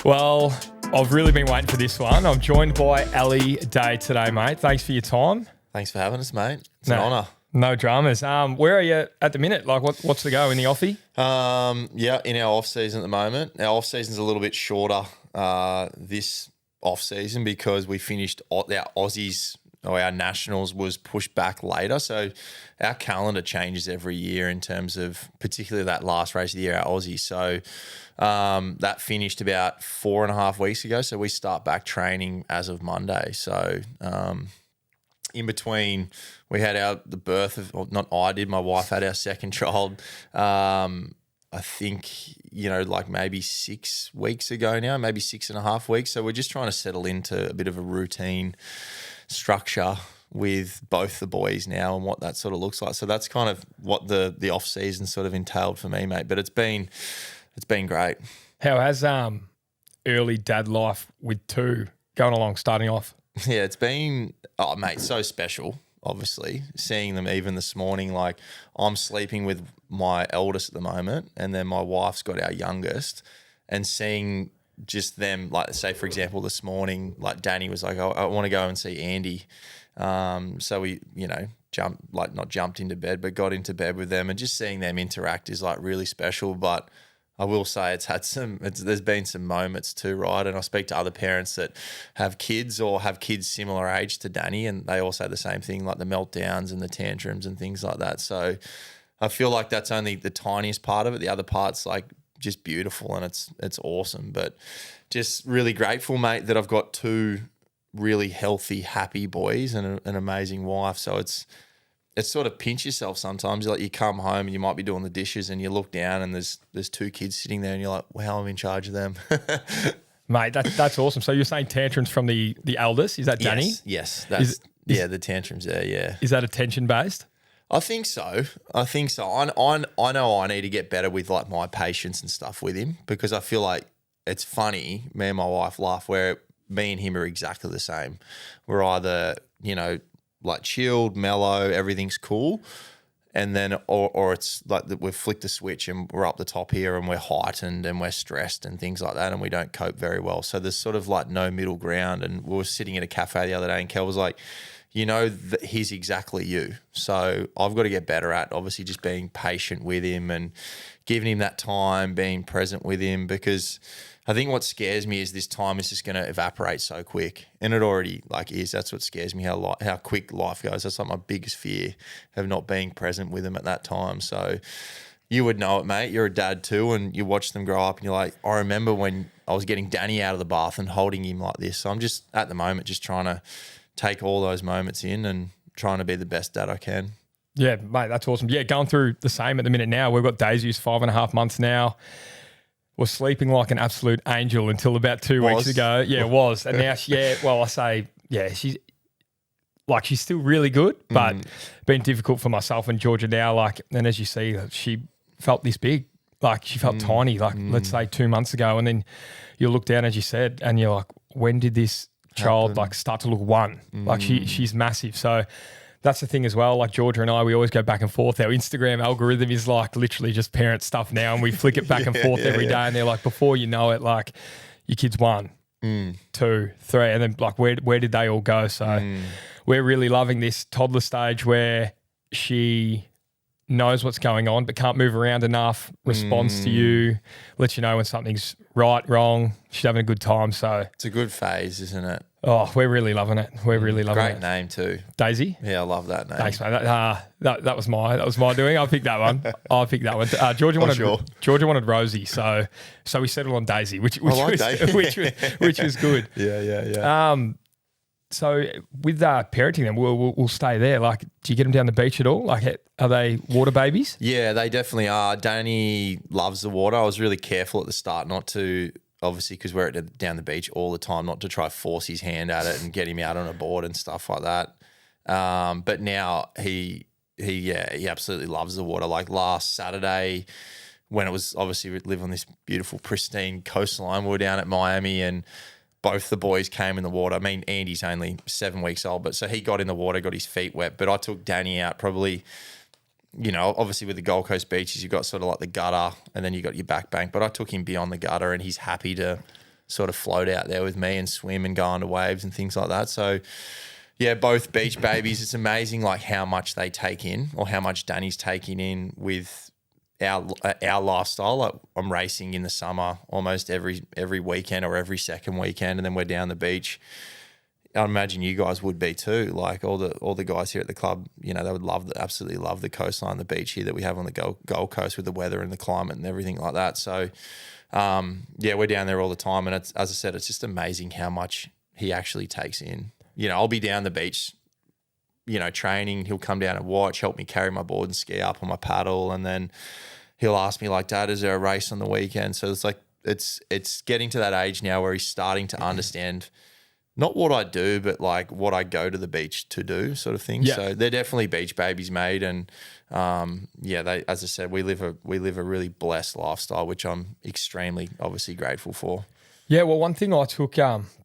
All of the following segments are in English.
Well, I've really been waiting for this one. I'm joined by Ali Day today, mate. Thanks for your time. Thanks for having us, mate. It's an honour. No dramas. Where are you at the minute? Like, what's the go in the offie? Yeah, in our off season at the moment. Our off season's a little bit shorter this off season because we finished our Aussies or our nationals was pushed back later. So our calendar changes every year in terms of particularly that last race of the year, our Aussie. So that finished about 4.5 weeks ago. So we start back training as of Monday. So in between, we had the birth of, or not I did, my wife had our second child. I think, like maybe 6 weeks ago now, maybe 6.5 weeks. So we're just trying to settle into a bit of a routine structure with both the boys now and what that sort of looks like. So that's kind of what the off season sort of entailed for me, mate. But it's been great. How has early dad life with two going along, starting off? Yeah, it's been, mate, so special, obviously. Seeing them even this morning, like I'm sleeping with my eldest at the moment and then my wife's got our youngest, and seeing just them, like say, for example, this morning, like Danny was like, I want to go and see Andy. So we, not jumped into bed, but got into bed with them, and just seeing them interact is like really special. But I will say there's been some moments too, right? And I speak to other parents that have kids or have kids similar age to Danny, and they all say the same thing, like the meltdowns and the tantrums and things like that. So I feel like that's only the tiniest part of it. The other part's like just beautiful and it's awesome. But just really grateful, mate, that I've got two really healthy, happy boys and an amazing wife. So it's sort of pinch yourself sometimes. Like you come home and you might be doing the dishes and you look down and there's two kids sitting there and you're like, wow, I'm in charge of them. Mate, that's awesome. So you're saying tantrums from the eldest? Is that Danny? Yes. The tantrums there, yeah. Is that attention based? I think so. I know I need to get better with like my patience and stuff with him, because I feel like it's funny. Me and my wife laugh where me and him are exactly the same. We're either, like chilled, mellow, everything's cool. And then, or it's like that we've flicked the switch and we're up the top here and we're heightened and we're stressed and things like that, and we don't cope very well. So there's sort of like no middle ground. And we were sitting at a cafe the other day and Kel was like, that he's exactly you. So I've got to get better at obviously just being patient with him and giving him that time, being present with him, because I think what scares me is this time is just going to evaporate so quick, and it already is. That's what scares me, how quick life goes. That's like my biggest fear, of not being present with him at that time. So you would know it, mate. You're a dad too, and you watch them grow up and you're like, I remember when I was getting Danny out of the bath and holding him like this. So I'm just at the moment just trying to take all those moments in and trying to be the best dad I can. Yeah, mate, that's awesome. Yeah, going through the same at the minute now. We've got Daisy, who's 5.5 months now. Was sleeping like an absolute angel until about 2 weeks ago. Yeah, it was. And now, she's still really good, but been difficult for myself and Georgia now. And as you see, she felt this big. Like she felt tiny, let's say 2 months ago. And then you look down, as you said, and you're like, when did this child start to look one? She's massive. So that's the thing as well. Like Georgia and I, we always go back and forth. Our Instagram algorithm is like literally just parent stuff now, and we flick it back and forth every day. And they're like, before you know it, like your kid's 1, 2, 3, and then like where did they all go? So we're really loving this toddler stage where she knows what's going on but can't move around enough, responds to you, lets you know when something's right, wrong. She's having a good time. So it's a good phase, isn't it? Oh, we're really loving it. We're really loving it. Great name too. Daisy? Yeah, I love that name. Thanks, mate. That was my doing. I picked that one. Georgia wanted Rosie, so we settled on Daisy, which was good. Yeah. So with parenting them, we'll stay there. Like, do you get them down the beach at all? Like, are they water babies? Yeah, they definitely are. Danny loves the water. I was really careful at the start not to, obviously, because we're down the beach all the time, not to try force his hand at it and get him out on a board and stuff like that. But now he absolutely loves the water. Like last Saturday, when it was obviously we live on this beautiful, pristine coastline, we were down at Miami and both the boys came in the water. I mean, Andy's only 7 weeks old, but so he got in the water, got his feet wet. But I took Danny out probably, obviously with the Gold Coast beaches, you've got sort of like the gutter and then you got your back bank. But I took him beyond the gutter and he's happy to sort of float out there with me and swim and go under waves and things like that. So yeah, both beach babies. It's amazing like how much they take in, or how much Danny's taking in with our lifestyle. Like I'm racing in the summer almost every weekend or every second weekend, and then we're down the beach. I imagine you guys would be too. Like all the guys here at the club, you know, they would absolutely love the coastline, the beach here that we have on the Gold Coast with the weather and the climate and everything like that. So, yeah, we're down there all the time, and it's, as I said, it's just amazing how much he actually takes in. You know, I'll be down the beach, you know, training. He'll come down and watch, help me carry my board and ski up on my paddle, and then he'll ask me like, "Dad, is there a race on the weekend?" So it's like it's getting to that age now where he's starting to understand. Not what I do, but like what I go to the beach to do, sort of thing. Yeah. So they're definitely beach babies, mate. And yeah, they, as I said, we live a really blessed lifestyle, which I'm extremely obviously grateful for. Yeah, well, one thing I took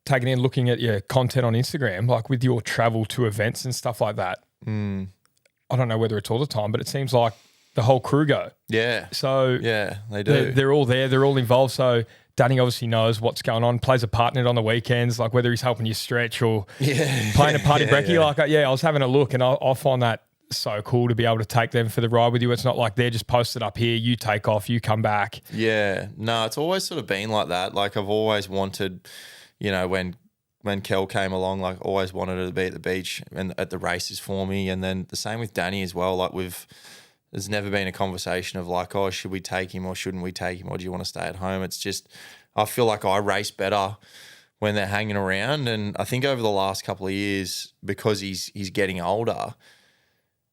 taking in, looking at your content on Instagram, like with your travel to events and stuff like that. I don't know whether it's all the time, but it seems like the whole crew go. Yeah. So yeah, they do. They're all there. They're all involved. So Danny obviously knows what's going on, plays a part in it on the weekends, like whether he's helping you stretch or playing a party brekkie. Like, I was having a look, and I find that so cool to be able to take them for the ride with you. It's not like they're just posted up here, you take off, you come back. Yeah. No, it's always sort of been like that. Like I've always wanted, you know, when Kel came along, like always wanted her to be at the beach and at the races for me. And then the same with Danny as well. Like there's never been a conversation of like, oh, should we take him or shouldn't we take him, or do you want to stay at home? It's just, I feel like I race better when they're hanging around. And I think over the last couple of years, because he's getting older,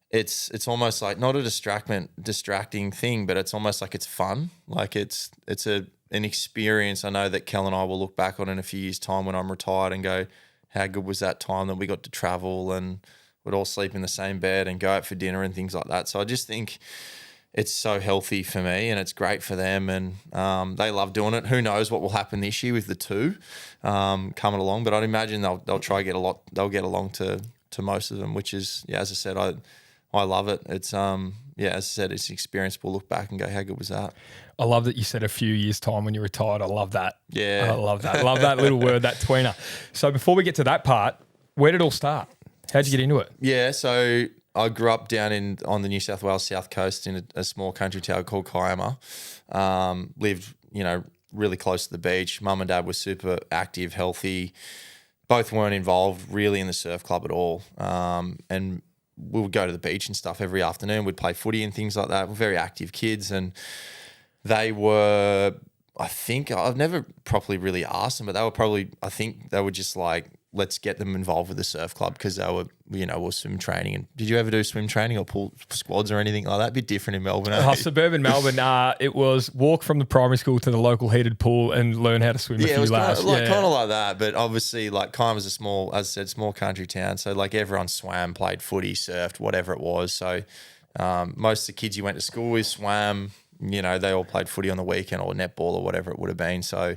it's almost like not a distracting thing, but it's almost like it's fun. Like it's an experience I know that Kel and I will look back on in a few years' time when I'm retired and go, how good was that time that we got to travel and would all sleep in the same bed and go out for dinner and things like that. So I just think it's so healthy for me and it's great for them, and they love doing it. Who knows what will happen this year with the two coming along, but I'd imagine they'll try get they'll get along to most of them, which is, yeah, as I said, I love it. It's yeah, as I said, it's an experience we'll look back and go, how good was that? I love that you said a few years' time when you're retired. I love that. Yeah. I love that. I love that little word, that tweener. So before we get to that part, where did it all start? How'd you get into it? Yeah, so I grew up down on the New South Wales South Coast in a small country town called Kiama. Lived, you know, really close to the beach. Mum and Dad were super active, healthy. Both weren't involved really in the surf club at all. And we would go to the beach and stuff every afternoon. We'd play footy and things like that. We're very active kids, and they were, I think, I've never properly really asked them, but they were probably, I think they were just like, let's get them involved with the surf club because they were, you know, were swim training. And did you ever do swim training or pool squads or anything like that? A bit different in Melbourne. Suburban Melbourne, it was walk from the primary school to the local heated pool and learn how to swim. Yeah, it was kind of like that. But obviously, like Kiama's a small, as I said, small country town. So like everyone swam, played footy, surfed, whatever it was. So most of the kids you went to school with swam. You know, they all played footy on the weekend or netball or whatever it would have been. So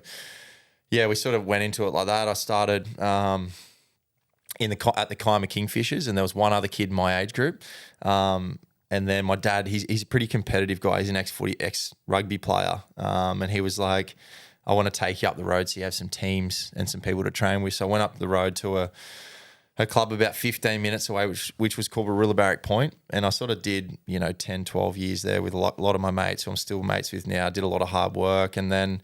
yeah, we sort of went into it like that. I started at the Kiama Kingfishers, and there was one other kid in my age group. And then my dad, he's a pretty competitive guy. He's an ex-rugby player. And he was like, I want to take you up the road so you have some teams and some people to train with. So I went up the road to a club about 15 minutes away, which was called Warilla Barrack Point. And I sort of did, 10, 12 years there with a lot of my mates who I'm still mates with now. I did a lot of hard work. And then,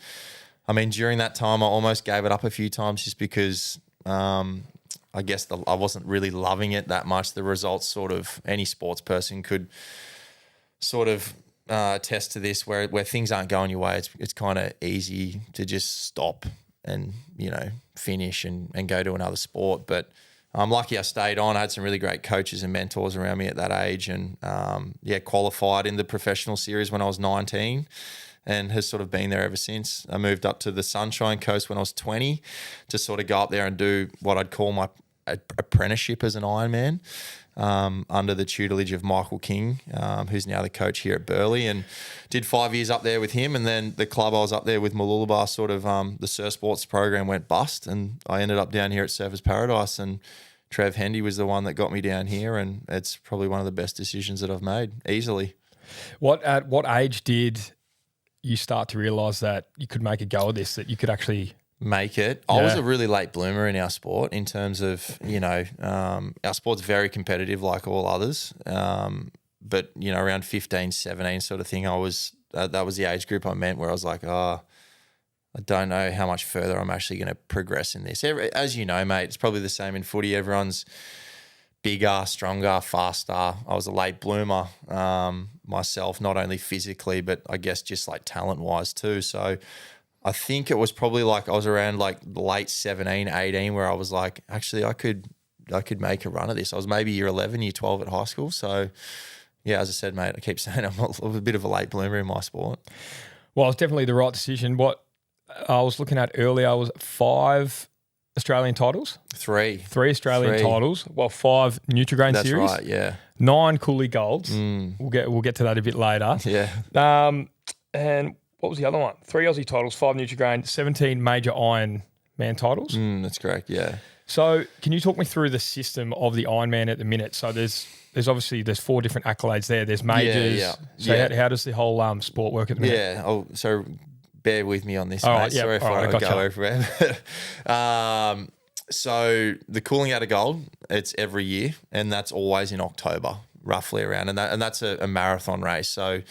during that time, I almost gave it up a few times just because I guess I wasn't really loving it that much. The results sort of, any sports person could sort of attest to this, where things aren't going your way, it's kind of easy to just stop and, finish and go to another sport. But I'm lucky I stayed on. I had some really great coaches and mentors around me at that age, and qualified in the professional series when I was 19. And has sort of been there ever since. I moved up to the Sunshine Coast when I was 20 to sort of go up there and do what I'd call my apprenticeship as an Ironman under the tutelage of Michael King, who's now the coach here at Burleigh, and did 5 years up there with him. And then the club I was up there with, Mooloolaba, sort of the surf sports program went bust, and I ended up down here at Surfers Paradise, and Trev Hendy was the one that got me down here, and it's probably one of the best decisions that I've made, easily. At what age did you start to realise that you could make a go of this, that you could actually make it. I was a really late bloomer in our sport in terms of, our sport's very competitive like all others. But, around 15, 17 sort of thing, that was the age group I meant where I was like, I don't know how much further I'm actually going to progress in this. As you know, mate, it's probably the same in footy. Everyone's bigger, stronger, faster. I was a late bloomer myself, not only physically, but I guess just like talent-wise too. So I think it was probably like I was around like late 17, 18 where I was like, actually, I could make a run of this. I was maybe year 11, year 12 at high school. So, yeah, as I said, mate, I keep saying I'm a bit of a late bloomer in my sport. Well, it's definitely the right decision. What I was looking at earlier was 5 Australian titles. 3 Australian titles. Well, 5 Nutri-Grain Series. That's right, yeah. 9 Coolangatta Golds. We'll get to that a bit later. Yeah. And what was the other one? 3 Aussie titles, 5 Nutri-Grain, 17 major Ironman titles. That's correct, yeah. So can you talk me through the system of the Ironman at the minute? So there's obviously 4 different accolades there. There's majors. Yeah. So how does the whole sport work at the minute? Yeah. Oh, so bear with me on this, All mate. right, yeah. Sorry if I go over it. So the Coolangatta Gold, it's every year, and that's always in October, roughly around, and that's a marathon race. So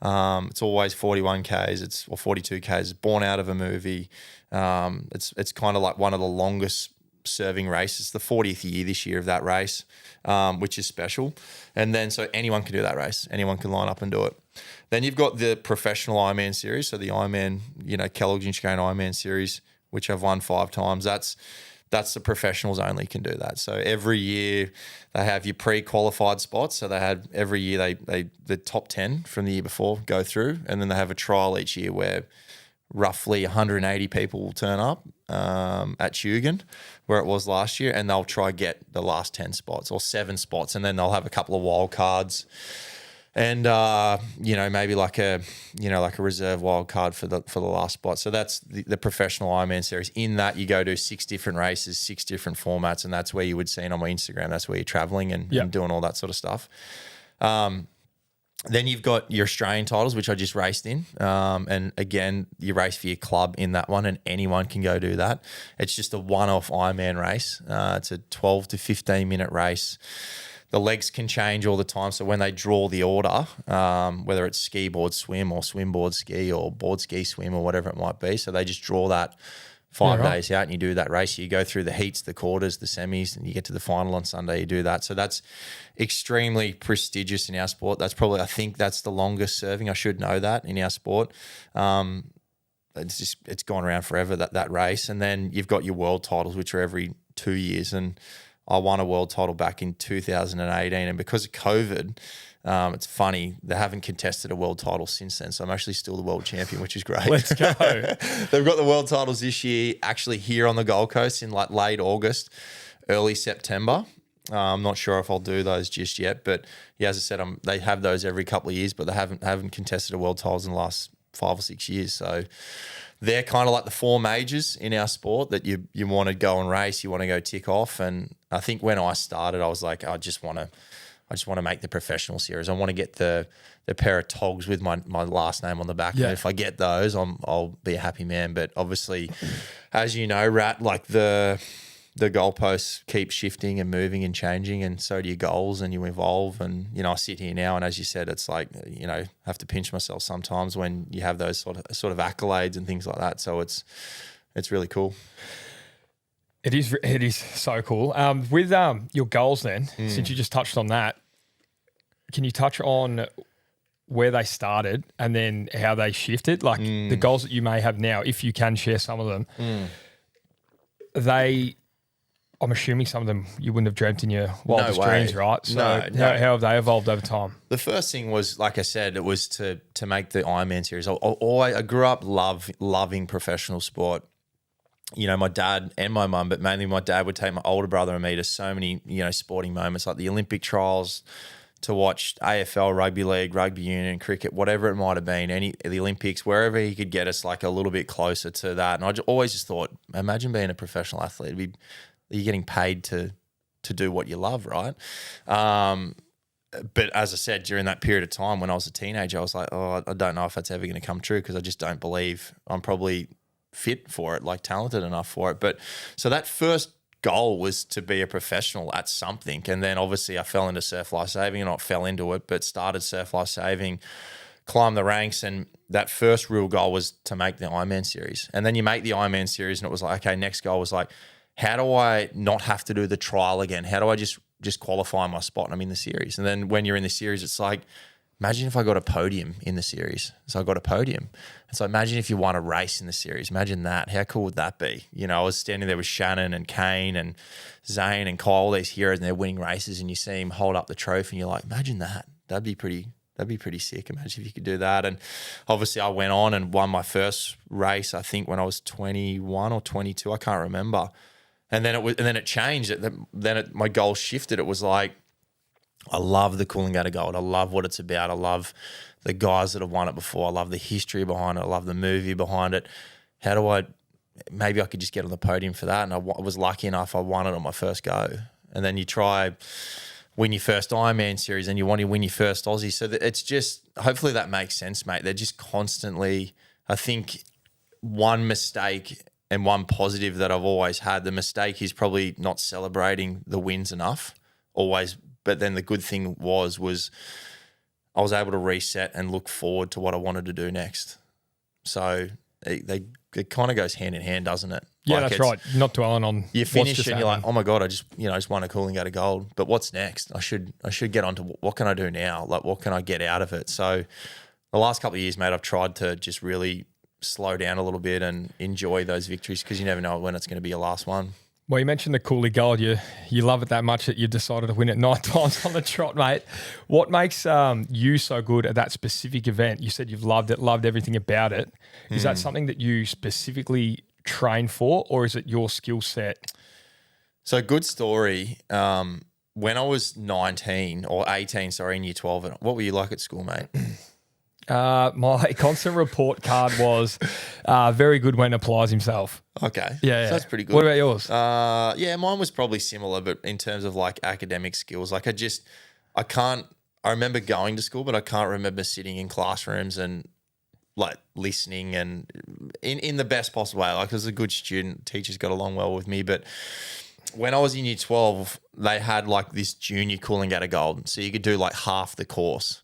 it's always 41 Ks, or 42 Ks. It's born out of a movie. It's kind of like one of the longest serving races. The 40th year this year of that race, which is special. And then so anyone can do that race. Anyone can line up and do it. Then you've got the professional Ironman series. So the Ironman, Kellogg's Nutri-Grain Ironman series, which I've won 5 times. That's the professionals only can do that. So every year they have your pre-qualified spots. So they had every year the top 10 from the year before go through, and then they have a trial each year where roughly 180 people will turn up at Hugan, where it was last year, and they'll try get the last 10 spots or 7 spots, and then they'll have a couple of wild cards. And maybe like a reserve wild card for the last spot. So that's the professional Ironman series. In that, you go to 6 different races, 6 different formats, and that's where you would see it on my Instagram. That's where you're traveling and doing all that sort of stuff. Then you've got your Australian titles, which I just raced in. And again, you race for your club in that one, and anyone can go do that. It's just a one-off Ironman race. It's a 12 to 15-minute race. The legs can change all the time. So when they draw the order, whether it's ski, board, swim, or swim, board, ski, or board, ski, swim, or whatever it might be, so they just draw that 5 days out and you do that race. You go through the heats, the quarters, the semis, and you get to the final on Sunday, you do that. So that's extremely prestigious in our sport. I think that's the longest serving. I should know that in our sport. It's gone around forever, that race. And then you've got your world titles, which are every 2 years. And I won a world title back in 2018, and because of COVID, it's funny, they haven't contested a world title since then, so I'm actually still the world champion, which is great. Let's go. They've got the world titles this year actually here on the Gold Coast in like late August, early September. I'm not sure if I'll do those just yet, but yeah, as I said, they have those every couple of years, but they haven't contested a world titles in the last 5 or 6 years, so they're kind of like the 4 majors in our sport that you want to go and race, you want to go tick off. And I think when I started, I was like, I just want to make the professional series. I want to get the pair of togs with my last name on the back. Yeah. And if I get those, I'll be a happy man. But obviously, as you know, Rat, like the goalposts keep shifting and moving and changing, and so do your goals, and you evolve. And I sit here now, and as you said, it's like have to pinch myself sometimes when you have those sort of accolades and things like that. So it's really cool. It is so cool. With your goals, then, since you just touched on that, can you touch on where they started and then how they shifted? Like the goals that you may have now, if you can share some of them. I'm assuming some of them you wouldn't have dreamt in your wildest dreams, right? So how have they evolved over time? The first thing was, like I said, it was to make the Ironman series. I grew up loving professional sport. My dad and my mum, but mainly my dad would take my older brother and me to so many, sporting moments like the Olympic trials, to watch AFL, rugby league, rugby union, cricket, whatever it might have been, the Olympics, wherever he could get us like a little bit closer to that. And I always just thought, imagine being a professional athlete. You're getting paid to do what you love, right? But as I said, during that period of time when I was a teenager, I was like, I don't know if that's ever going to come true, because I just don't believe I'm probably fit for it, like talented enough for it. But so that first goal was to be a professional at something. And then obviously I fell into surf life saving, and not fell into it, but started surf life saving, climbed the ranks. And that first real goal was to make the Ironman series. And then you make the Ironman series, and it was like, okay, next goal was like, how do I not have to do the trial again? How do I just qualify my spot and I'm in the series? And then when you're in the series, it's like, imagine if I got a podium in the series. So I got a podium. And so imagine if you won a race in the series. Imagine that. How cool would that be? You know, I was standing there with Shannon and Kane and Zane and Kyle, all these heroes, and they're winning races, and you see them hold up the trophy, and you're like, imagine that. That'd be pretty sick. Imagine if you could do that. And obviously I went on and won my first race, I think when I was 21 or 22, I can't remember. And then it changed. My goal shifted. It was like, I love the Coolangatta Gold. I love what it's about. I love the guys that have won it before. I love the history behind it. I love the movie behind it. Maybe I could just get on the podium for that. And I was lucky enough, I won it on my first go. And then you try win your first Ironman series, and you want to win your first Aussie. So it's just, hopefully that makes sense, mate. They're just constantly, I think one mistake and one positive that I've always had, the mistake is probably not celebrating the wins enough always. But then the good thing was I was able to reset and look forward to what I wanted to do next. So it kind of goes hand in hand, doesn't it? Yeah, like that's right. Not dwelling on you finish and you're like, oh my God, I just won a Coolangatta Gold. But what's next? I should get on to what can I do now? Like, what can I get out of it? So the last couple of years, mate, I've tried to just really slow down a little bit and enjoy those victories, because you never know when it's going to be your last one. Well, you mentioned the Coolie Gold. You love it that much that you decided to win it 9 times on the trot, mate. What makes you so good at that specific event? You said you've loved it, loved everything about it. Is that something that you specifically train for, or is it your skill set? So good story. When I was 19 or 18, in year 12, what were you like at school, mate? My constant report card was very good when applies himself. Okay. Yeah. So that's pretty good. What about yours? Yeah, mine was probably similar, but in terms of like academic skills, like I remember going to school, but I can't remember sitting in classrooms and like listening and in the best possible way. Like I was a good student, teachers got along well with me, but when I was in year 12, they had like this junior Coolangatta Gold. So you could do like half the course.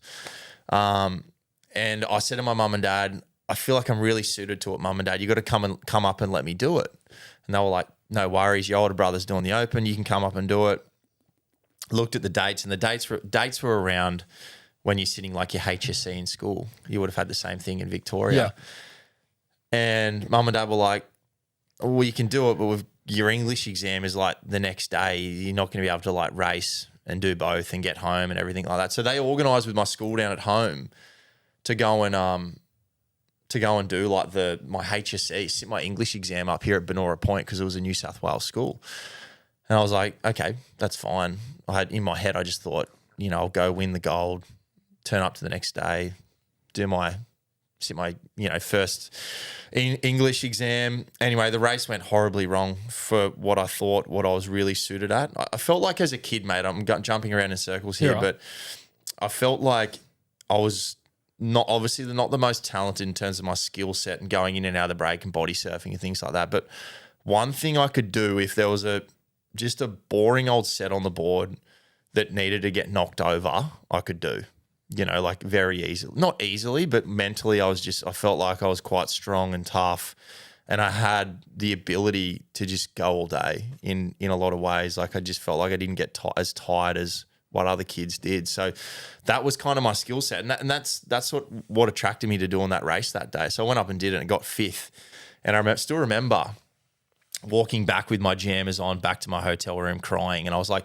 And I said to my mum and dad, I feel like I'm really suited to it, mum and dad. You got to come up and let me do it. And they were like, no worries. Your older brother's doing the Open. You can come up and do it. Looked at the dates, and the dates were around when you're sitting like your HSC in school. You would have had the same thing in Victoria. Yeah. And mum and dad were like, well, you can do it, but your English exam is like the next day. You're not going to be able to like race and do both and get home and everything like that. So they organised with my school down at home to go and do like my HSC, sit my English exam up here at Benora Point, because it was a New South Wales school. And I was like, okay, that's fine. In my head, I just thought, I'll go win the gold, turn up to the next day, sit my first English exam. Anyway, the race went horribly wrong for what I thought, what I was really suited at. I felt like as a kid, mate, I'm jumping around in circles here, but I felt like I was not the most talented in terms of my skill set and going in and out of the break and body surfing and things like that. But one thing I could do, if there was just a boring old set on the board that needed to get knocked over, I could do, like very easily. Not easily, but mentally I felt like I was quite strong and tough, and I had the ability to just go all day in a lot of ways. Like I just felt like I didn't get as tired as what other kids did. So that was kind of my skill set. And that's what attracted me to doing that race that day. So I went up and did it and got 5th. And I still remember walking back with my jammers on back to my hotel room crying. And I was like,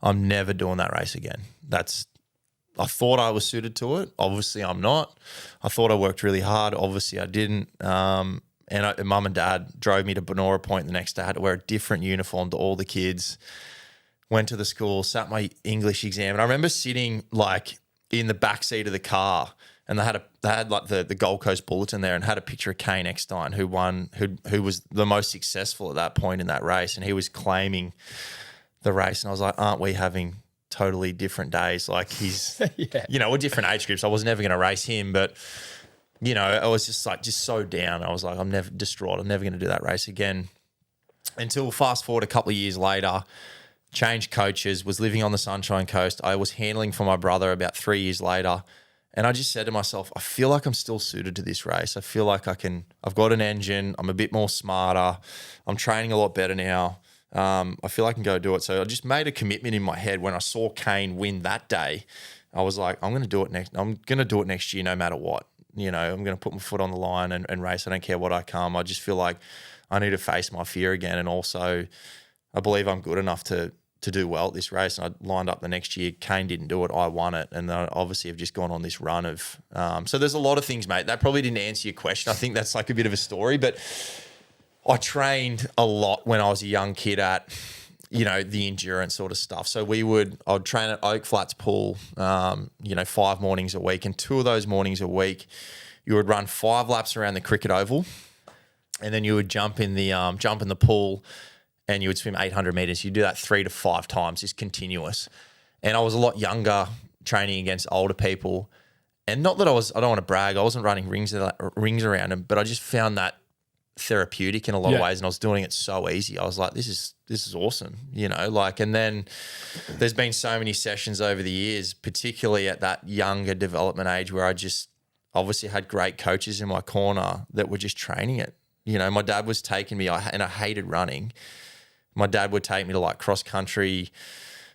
I'm never doing that race again. I thought I was suited to it. Obviously I'm not. I thought I worked really hard. Obviously I didn't. And mum and dad drove me to Benora Point the next day. I had to wear a different uniform to all the kids. Went to the school, sat my English exam, and I remember sitting like in the back seat of the car, and they had like the Gold Coast Bulletin there, and had a picture of Kane Eckstein, who was the most successful at that point in that race, and he was claiming the race, and I was like, aren't we having totally different days? Like he's, we're different age groups. I was never going to race him, but I was just so down. I was like, I'm never distraught. I'm never going to do that race again. Until fast forward a couple of years later, changed coaches, was living on the Sunshine Coast. I was handling for my brother about 3 years later. And I just said to myself, I feel like I'm still suited to this race. I feel like I've got an engine. I'm a bit more smarter. I'm training a lot better now. I feel I can go do it. So I just made a commitment in my head when I saw Kane win that day. I was like, I'm going to do it next. I'm going to do it next year no matter what. I'm going to put my foot on the line and race. I don't care what I come. I just feel like I need to face my fear again. And also I believe I'm good enough to do well at this race. And I lined up the next year. Kane didn't do it. I won it. And then obviously I've just gone on this run of so there's a lot of things, mate. That probably didn't answer your question. I think that's like a bit of a story. But I trained a lot when I was a young kid at, the endurance sort of stuff. So I'd train at Oak Flats Pool, 5 mornings a week. And 2 of those mornings a week, you would run 5 laps around the cricket oval. And then you would jump in the pool and you would swim 800 meters. You do that 3 to 5 times. It's continuous. And I was a lot younger training against older people. And not that I don't want to brag. I wasn't running rings around them, but I just found that therapeutic in a lot of ways. And I was doing it so easy. I was like, this is awesome, and then there's been so many sessions over the years, particularly at that younger development age where I just obviously had great coaches in my corner that were just training it. My dad was taking me, and I hated running. My dad would take me to like cross country,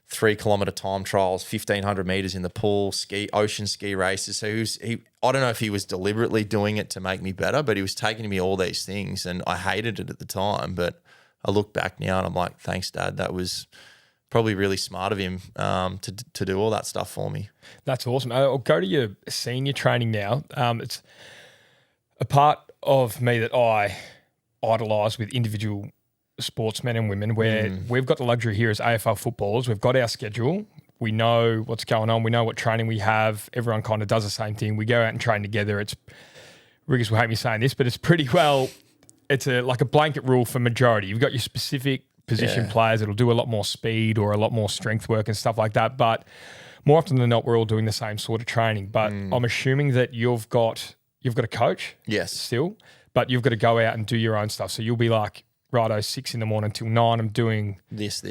3 kilometer time trials, 1,500 meters in the pool, ocean ski races. So I don't know if he was deliberately doing it to make me better, but he was taking me all these things, and I hated it at the time. But I look back now and I'm like, thanks, Dad. That was probably really smart of him to do all that stuff for me. That's awesome. I'll go to your senior training now. It's a part of me that I idolise with individual sportsmen and women, where we've got the luxury here as AFL footballers. We've got our schedule. We know what's going on. We know what training we have. Everyone kind of does the same thing. We go out and train together. Riggers will hate me saying this, but it's pretty well, it's like a blanket rule for majority. You've got your specific position players that'll do a lot more speed or a lot more strength work and stuff like that. But more often than not, we're all doing the same sort of training. But I'm assuming that you've got a coach, still, but you've got to go out and do your own stuff. So you'll be like, righto, 6 a.m. till 9, I'm doing this.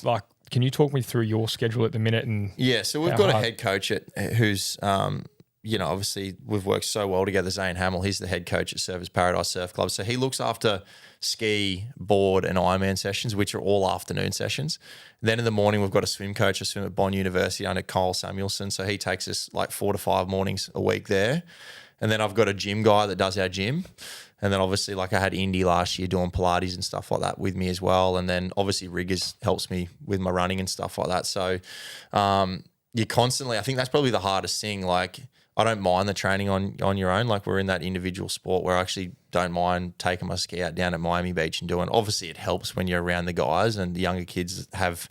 Like, can you talk me through your schedule at the minute? And so we've got a head coach who's, obviously we've worked so well together, Zane Hamill. He's the head coach at Surfers Paradise Surf Club. So he looks after ski, board and Ironman sessions, which are all afternoon sessions. Then in the morning, we've got a swim coach. I swim at Bond University under Cole Samuelson. So he takes us like 4 to 5 mornings a week there. And then I've got a gym guy that does our gym. And then obviously, like I had Indy last year doing Pilates and stuff like that with me as well. And then obviously Riggers helps me with my running and stuff like that. So you constantly, I think that's probably the hardest thing. Like I don't mind the training on your own. Like we're in that individual sport where I actually don't mind taking my ski out down at Miami Beach and doing. Obviously, it helps when you're around the guys, and the younger kids have,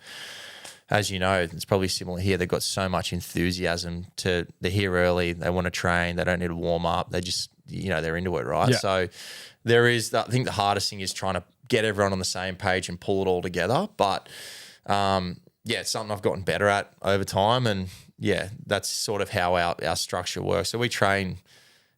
as you know, it's probably similar here. They've got so much enthusiasm they're here early. They want to train. They don't need to warm up. They just, they're into it, right? Yeah. So there is, I think the hardest thing is trying to get everyone on the same page and pull it all together. But it's something I've gotten better at over time. And that's sort of how our structure works. So we train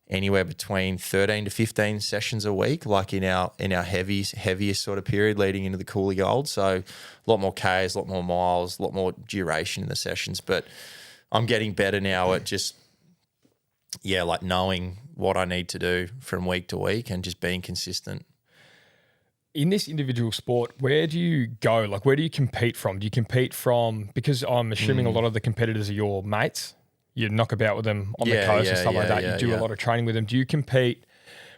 anywhere between 13 to 15 sessions a week, like in our heaviest sort of period leading into the Coolangatta Gold. So a lot more Ks, a lot more miles, a lot more duration in the sessions. But I'm getting better now at just, like knowing what I need to do from week to week and just being consistent. In this individual sport, where do you go? Like, where do you compete from? Do you compete from, because I'm assuming a lot of the competitors are your mates, you knock about with them on the coast and stuff like that. You do a lot of training with them. Do you compete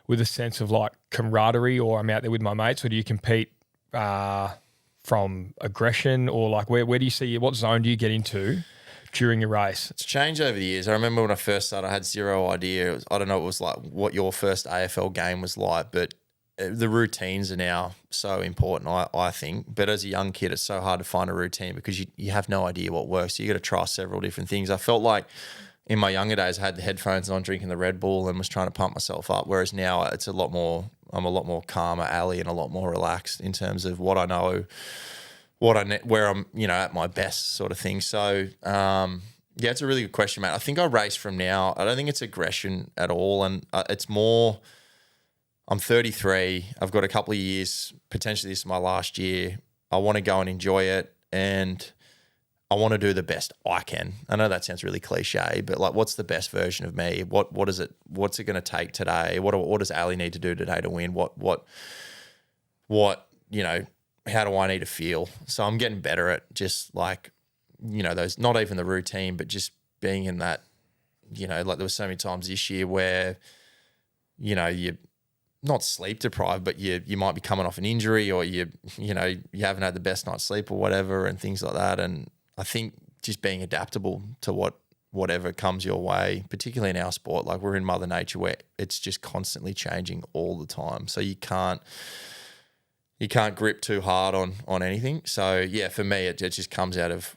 with a sense of like camaraderie, or I'm out there with my mates, or do you compete from aggression, or like where do you see, what zone do you get into during a race? It's changed over the years. I remember when I first started, I had zero idea. I don't know, it was like what your first AFL game was like, but the routines are now so important, I think. But as a young kid, it's so hard to find a routine because you have no idea what works. So you got to try several different things. I felt like in my younger days, I had the headphones on, drinking the Red Bull and was trying to pump myself up. Whereas now I'm a lot more calmer, alley, and a lot more relaxed in terms of what I know, where I'm, at my best sort of thing. So, Yeah, it's a really good question, mate. I think I race from now. I don't think it's aggression at all. And it's more, I'm 33. I've got a couple of years. Potentially this is my last year. I want to go and enjoy it. And I want to do the best I can. I know that sounds really cliche, but like, what's the best version of me? What is it? What's it going to take today? What does Ali need to do today to win? What, how do I need to feel? So I'm getting better at just like, those, not even the routine, but just being in that, like there was so many times this year where, you're not sleep deprived, but you might be coming off an injury, or you haven't had the best night's sleep or whatever, and things like that. And I think just being adaptable to whatever comes your way, particularly in our sport, like we're in Mother Nature where it's just constantly changing all the time. So you can't grip too hard on anything. So yeah, for me, it just comes out of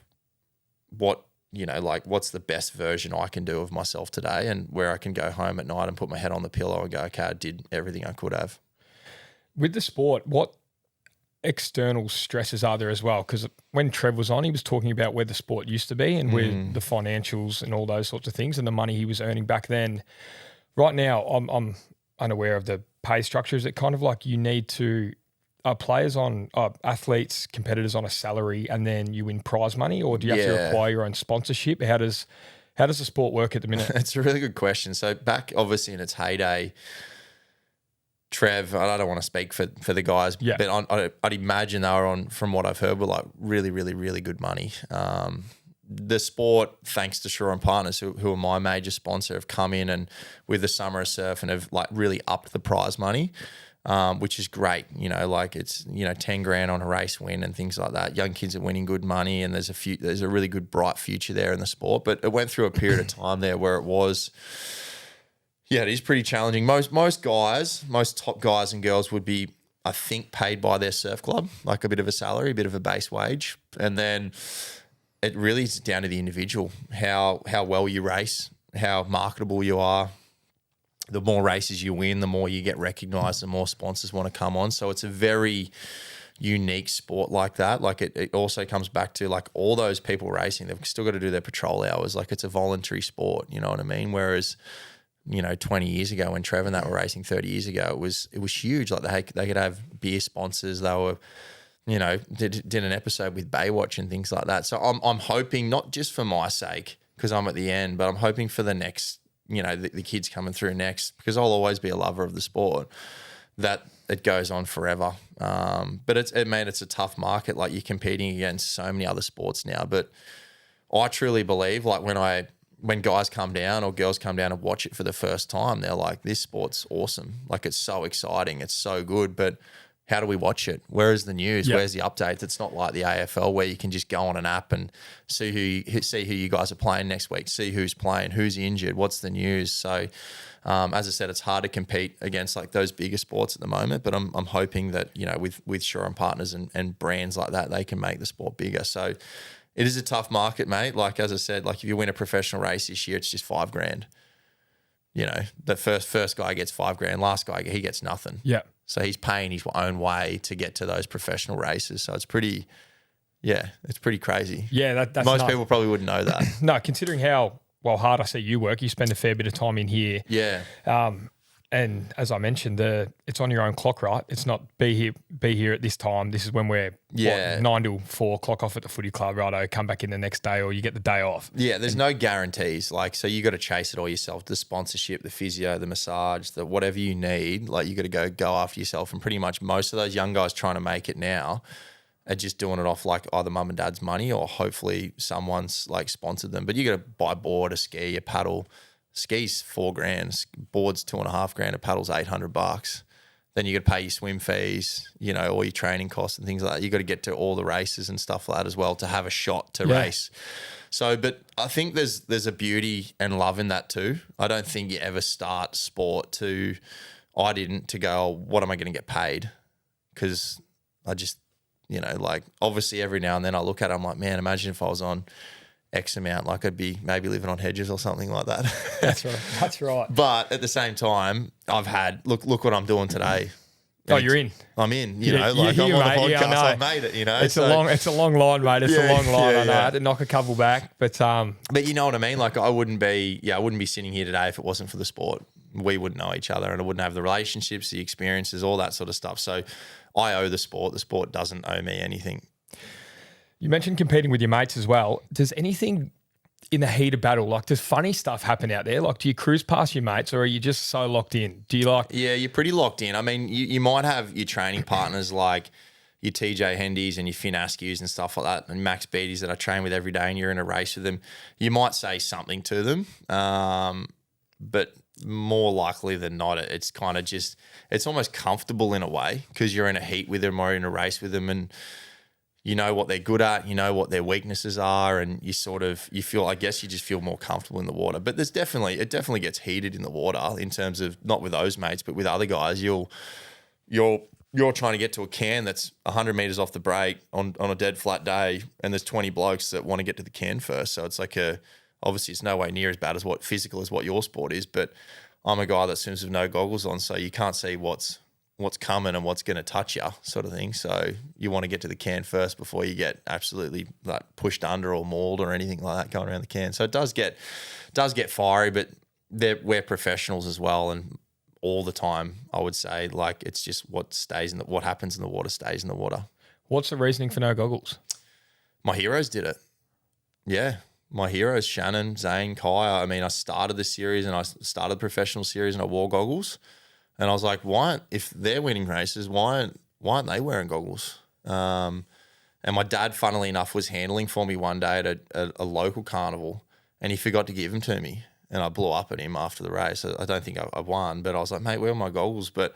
what's the best version I can do of myself today, and where I can go home at night and put my head on the pillow and go, okay, I did everything I could have. With the sport, what external stresses are there as well? Because when Trev was on, he was talking about where the sport used to be and where the financials and all those sorts of things and the money he was earning back then. Right now, I'm unaware of the pay structure. Is it kind of like you need to players on athletes, competitors on a salary, and then you win prize money, or do you have to acquire your own sponsorship? How does the sport work at the minute? It's a really good question. So back obviously in its heyday, Trev, I don't want to speak for the guys, but I'd imagine they were on, from what I've heard, were like really, really, really good money. The sport, thanks to Shore and Partners, who are my major sponsor, have come in and with the Summer of Surf and have like really upped the prize money. Which is great, like it's, 10 grand on a race win and things like that. Young kids are winning good money, and there's a really good bright future there in the sport. But it went through a period of time there where it is pretty challenging. Most top guys and girls would be, I think, paid by their surf club, like a bit of a salary, a bit of a base wage. And then it really is down to the individual, how well you race, how marketable you are. The more races you win, the more you get recognised, the more sponsors want to come on. So it's a very unique sport like that. Like it also comes back to like all those people racing, they've still got to do their patrol hours. Like it's a voluntary sport, you know what I mean? Whereas, 20 years ago when Trevor and that were racing 30 years ago, it was huge. Like they could have beer sponsors. They were, did an episode with Baywatch and things like that. So I'm hoping, not just for my sake, because I'm at the end, but I'm hoping for the next, the kids coming through next, because I'll always be a lover of the sport, that it goes on forever. But it's a tough market. Like you're competing against so many other sports now. But I truly believe, like when guys come down or girls come down and watch it for the first time, they're like, this sport's awesome. Like it's so exciting. It's so good. But how do we watch it? Where is the news? Where's the updates? It's not like the AFL where you can just go on an app and see who you guys are playing next week, see who's playing, who's injured, what's the news. So, as I said, it's hard to compete against like those bigger sports at the moment. But I'm hoping that with Shore and Partners and brands like that, they can make the sport bigger. So, it is a tough market, mate. Like as I said, like if you win a professional race this year, it's just $5,000. The first guy gets $5,000, last guy he gets nothing. Yeah. So he's paying his own way to get to those professional races. So it's pretty crazy. Yeah, that's most people probably wouldn't know that. No, considering how hard I see you work, you spend a fair bit of time in here. Yeah. And as I mentioned, it's on your own clock, right? It's not be here at this time. This is when we're 9 till 4, clock off at the footy club, righto, come back in the next day, or you get the day off. Yeah, there's no guarantees. Like, so you got to chase it all yourself. The sponsorship, the physio, the massage, the whatever you need, like you got to go after yourself. And pretty much most of those young guys trying to make it now are just doing it off like either mum and dad's money, or hopefully someone's like sponsored them. But you got to buy a board, a ski, a paddle. Ski's $4,000, board's $2,500, a paddle's $800. Then you got to pay your swim fees, all your training costs and things like that. You got to get to all the races and stuff like that as well to have a shot to race. So, but I think there's a beauty and love in that too. I don't think you ever start sport to go, oh, what am I going to get paid? Because I just, like obviously every now and then I look at it, I'm like, man, imagine if I was on X amount, like I'd be maybe living on hedges or something like that. That's right. That's right. But at the same time, I've had look what I'm doing today. Oh, you're in. I'm in, Yeah, I'm on the mate. Yeah, I podcast. know. I've made it, It's a long line, mate. It's a long line. I know. I had to knock a couple back, but you know what I mean? Like I wouldn't be sitting here today if it wasn't for the sport. We wouldn't know each other and I wouldn't have the relationships, the experiences, all that sort of stuff. So I owe the sport. The sport doesn't owe me anything. You mentioned competing with your mates as well. Does anything in the heat of battle, like does funny stuff happen out there? Like do you cruise past your mates or are you just so locked in? Do you like... Yeah, you're pretty locked in. I mean, you might have your training partners like your TJ Hendys and your Finn Askews and stuff like that and Max Beatties that I train with every day and you're in a race with them. You might say something to them, but more likely than not, it's kind of just, it's almost comfortable in a way because you're in a heat with them or in a race with them and you know what they're good at, you know what their weaknesses are, and you feel, I guess you just feel more comfortable in the water. But it definitely gets heated in the water in terms of not with those mates, but with other guys. You're trying to get to a can that's 100 meters off the break on a dead flat day, and there's 20 blokes that want to get to the can first. So it's like obviously it's no way near as bad as what your sport is, but I'm a guy that swims with no goggles on, so you can't see what's coming and what's going to touch you sort of thing. So you want to get to the can first before you get absolutely like pushed under or mauled or anything like that going around the can. So it does get fiery, but we're professionals as well. And all the time, I would say, like it's just what happens in the water stays in the water. What's the reasoning for no goggles? My heroes did it. Yeah. My heroes, Shannon, Zane, Kai. I mean, I started the series and I started the professional series and I wore goggles. And I was like, if they're winning races, why aren't they wearing goggles? And my dad, funnily enough, was handling for me one day at a local carnival and he forgot to give them to me. And I blew up at him after the race. I don't think I won, but I was like, mate, where are my goggles? But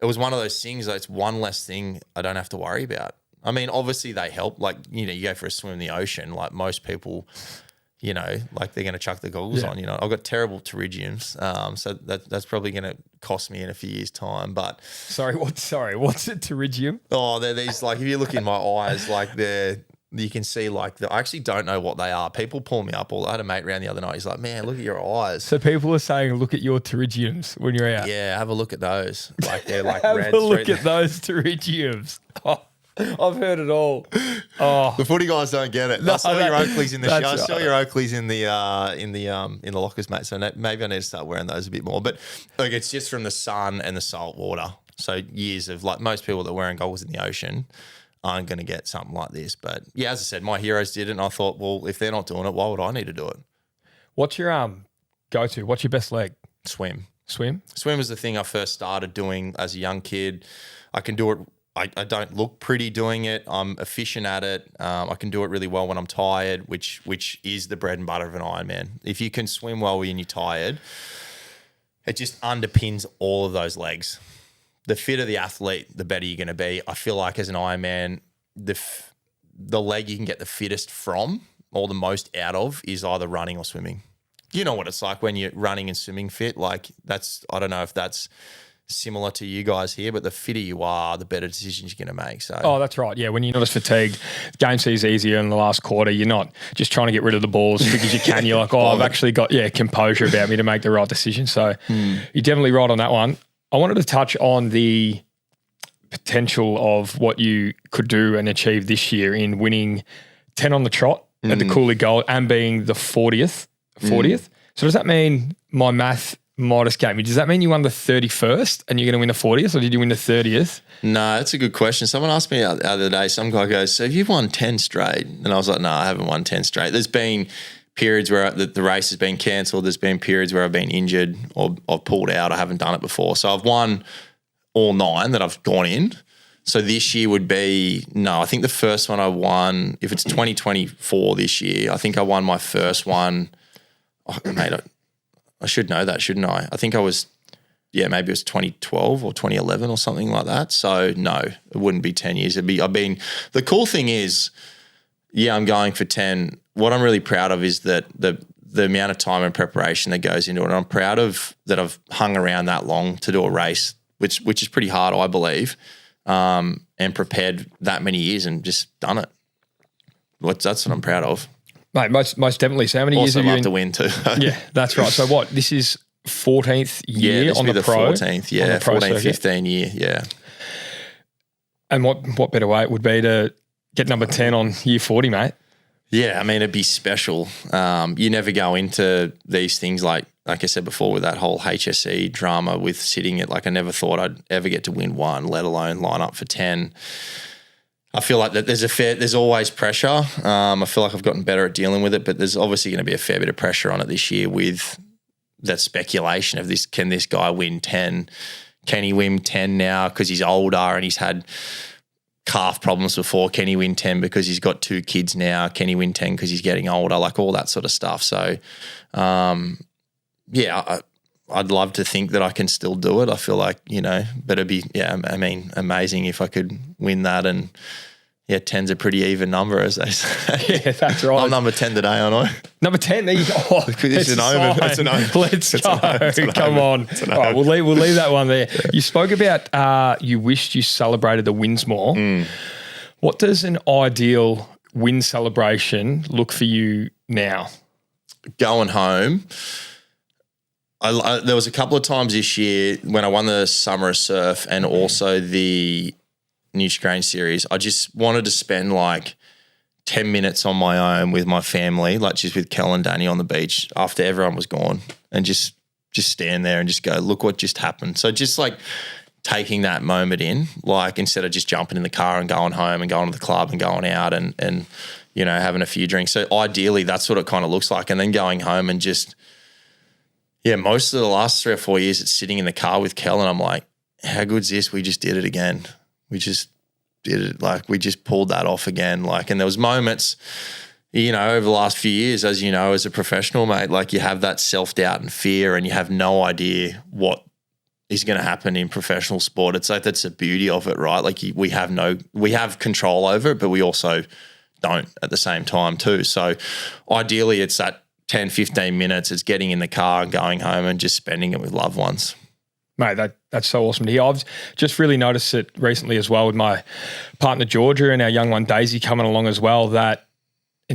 it was one of those things that it's one less thing I don't have to worry about. I mean, obviously they help. Like, you go for a swim in the ocean, like most people, like they're going to chuck the goggles on, I've got terrible pterygiums. So that's probably going to cost me in a few years' time. But what's a pterygium? Oh, they're these, like, if you look in my eyes, like you can see like I actually don't know what they are. People pull me up. I had a mate around the other night. He's like, man, look at your eyes. So people are saying, look at your pterygiums when you're out. Yeah, have a look at those. Like they're like have red. Have a look at those pterygiums. Oh, I've heard it all. Oh, the footy guys don't get it. I saw your Oakleys in the show. I saw your Oakleys in the lockers, mate. So maybe I need to start wearing those a bit more. But look, it's just from the sun and the salt water. So years of, like, most people that are wearing goggles in the ocean aren't going to get something like this. But yeah, as I said, my heroes did it, and I thought, well, if they're not doing it, why would I need to do it? What's your go-to? What's your best leg? Swim. Swim was the thing I first started doing as a young kid. I can do it. I don't look pretty doing it. I'm efficient at it. I can do it really well when I'm tired, which is the bread and butter of an Ironman. If you can swim well when you're tired, it just underpins all of those legs. The fitter the athlete, the better you're going to be. I feel like as an Ironman, the leg you can get the fittest from or the most out of is either running or swimming. You know what it's like when you're running and swimming fit. Like I don't know if that's similar to you guys here, but the fitter you are, the better decisions you're going to make. So, that's right. Yeah, when you're not as fatigued, game sees easier in the last quarter. You're not just trying to get rid of the balls because you can. You're like, I've actually got composure about me to make the right decision. So you're definitely right on that one. I wanted to touch on the potential of what you could do and achieve this year in winning 10 on the trot at the Coolangatta Gold and being the 40th. So does that mean my math might escape me? Does that mean you won the 31st and you're going to win the 40th, or did you win the 30th? No, that's a good question. Someone asked me the other day, some guy goes, so you've won 10 straight? And I was like, no, I haven't won 10 straight. There's been periods where the race has been cancelled. There's been periods where I've been injured or I've pulled out. I haven't done it before. So I've won all 9 that I've gone in. So this year would be, I think the first one I won, if it's 2024 this year, I think I won my first one. Oh, mate, I should know that, shouldn't I? I think I was, maybe it was 2012 or 2011 or something like that. So no, it wouldn't be 10 years. The cool thing is, I'm going for 10. What I'm really proud of is that the amount of time and preparation that goes into it. And I'm proud of that I've hung around that long to do a race, which is pretty hard, I believe, and prepared that many years and just done it. That's what I'm proud of. Mate, most definitely. So how many years have you love to win too. Yeah, that's right. So what, this is 14th year this on will the be pro? 14th, 14, 15 year, yeah. And what better way it would be to get number 10 on year 40, mate? Yeah, I mean, it'd be special. You never go into these things like I said before, with that whole HSE drama with sitting at, like, I never thought I'd ever get to win one, let alone line up for 10. I feel like that there's always pressure. I feel like I've gotten better at dealing with it, but there's obviously going to be a fair bit of pressure on it this year with that speculation of this. Can this guy win 10? Can he win 10 now because he's older and he's had calf problems before? Can he win 10 because he's got 2 kids now? Can he win 10 because he's getting older? Like, all that sort of stuff. So, I'd love to think that I can still do it. I feel like, but it'd be, amazing if I could win that. And 10's a pretty even number, as they say. Yeah, that's right. I'm number 10 today, aren't I? Number 10, there you go. Oh, it's an over. It's an over. Let's go. Come on. All right, we'll leave that one there. Yeah. You spoke about you wished you celebrated the wins more. What does an ideal win celebration look for you now? Going home. There was a couple of times this year when I won the Summer of Surf and also the Nutri-Grain Series. I just wanted to spend like 10 minutes on my own with my family, like just with Kel and Danny on the beach after everyone was gone, and just stand there and just go, look what just happened. So just like taking that moment in, like, instead of just jumping in the car and going home and going to the club and going out and having a few drinks. So ideally that's what it kind of looks like. And then going home and just, most of the last 3 or 4 years it's sitting in the car with Kel and I'm like, how good's this? We just did it again. We just did it. Like, we just pulled that off again. Like, and there was moments, over the last few years, as you know, as a professional, mate, like, you have that self-doubt and fear and you have no idea what is going to happen in professional sport. It's like, that's the beauty of it, right? Like, we have control over it, but we also don't at the same time too. So ideally it's that 10, 15 minutes, it's getting in the car and going home and just spending it with loved ones. Mate, that's so awesome to hear. I've just really noticed it recently as well with my partner Georgia and our young one Daisy coming along as well, that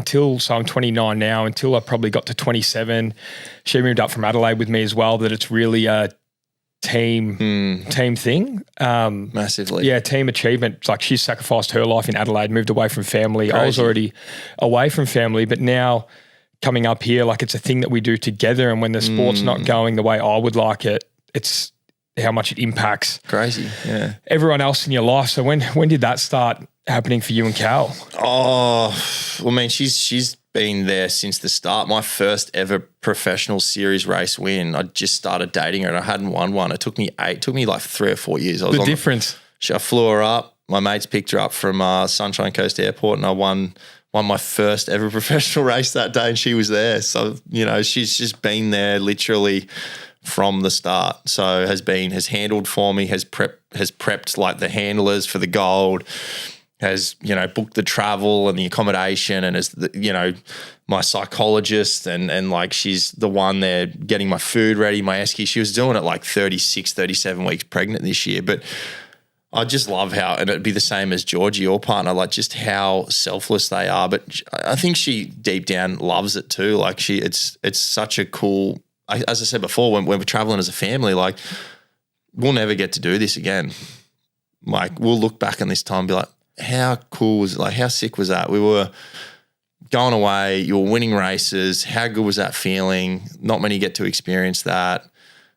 so I'm 29 now, until I probably got to 27, she moved up from Adelaide with me as well, that it's really a team thing. Massively. Yeah, team achievement. It's like she sacrificed her life in Adelaide, moved away from family. Crazy. I was already away from family, but now coming up here, like, it's a thing that we do together, and when the sport's not going the way I would like it, it's how much it impacts everyone else in your life. So when did that start happening for you and Cal? Oh, well, man, she's been there since the start. My first ever professional series race win, I just started dating her and I hadn't won one. It took me like 3 or 4 years. The difference. I flew her up. My mates picked her up from Sunshine Coast Airport and I won my first ever professional race that day, and she was there. So, she's just been there literally from the start. So has handled for me, has prepped like the handlers for the gold, has, booked the travel and the accommodation, and is, my psychologist and like, she's the one there getting my food ready, my esky. She was doing it like 36, 37 weeks pregnant this year. But I just love how, and it'd be the same as Georgie, your partner, like just how selfless they are. But I think she deep down loves it too. Like, it's such a cool, as I said before, when we're traveling as a family, like, we'll never get to do this again. Like, we'll look back on this time and be like, how cool was it? Like, how sick was that? We were going away, you were winning races. How good was that feeling? Not many get to experience that.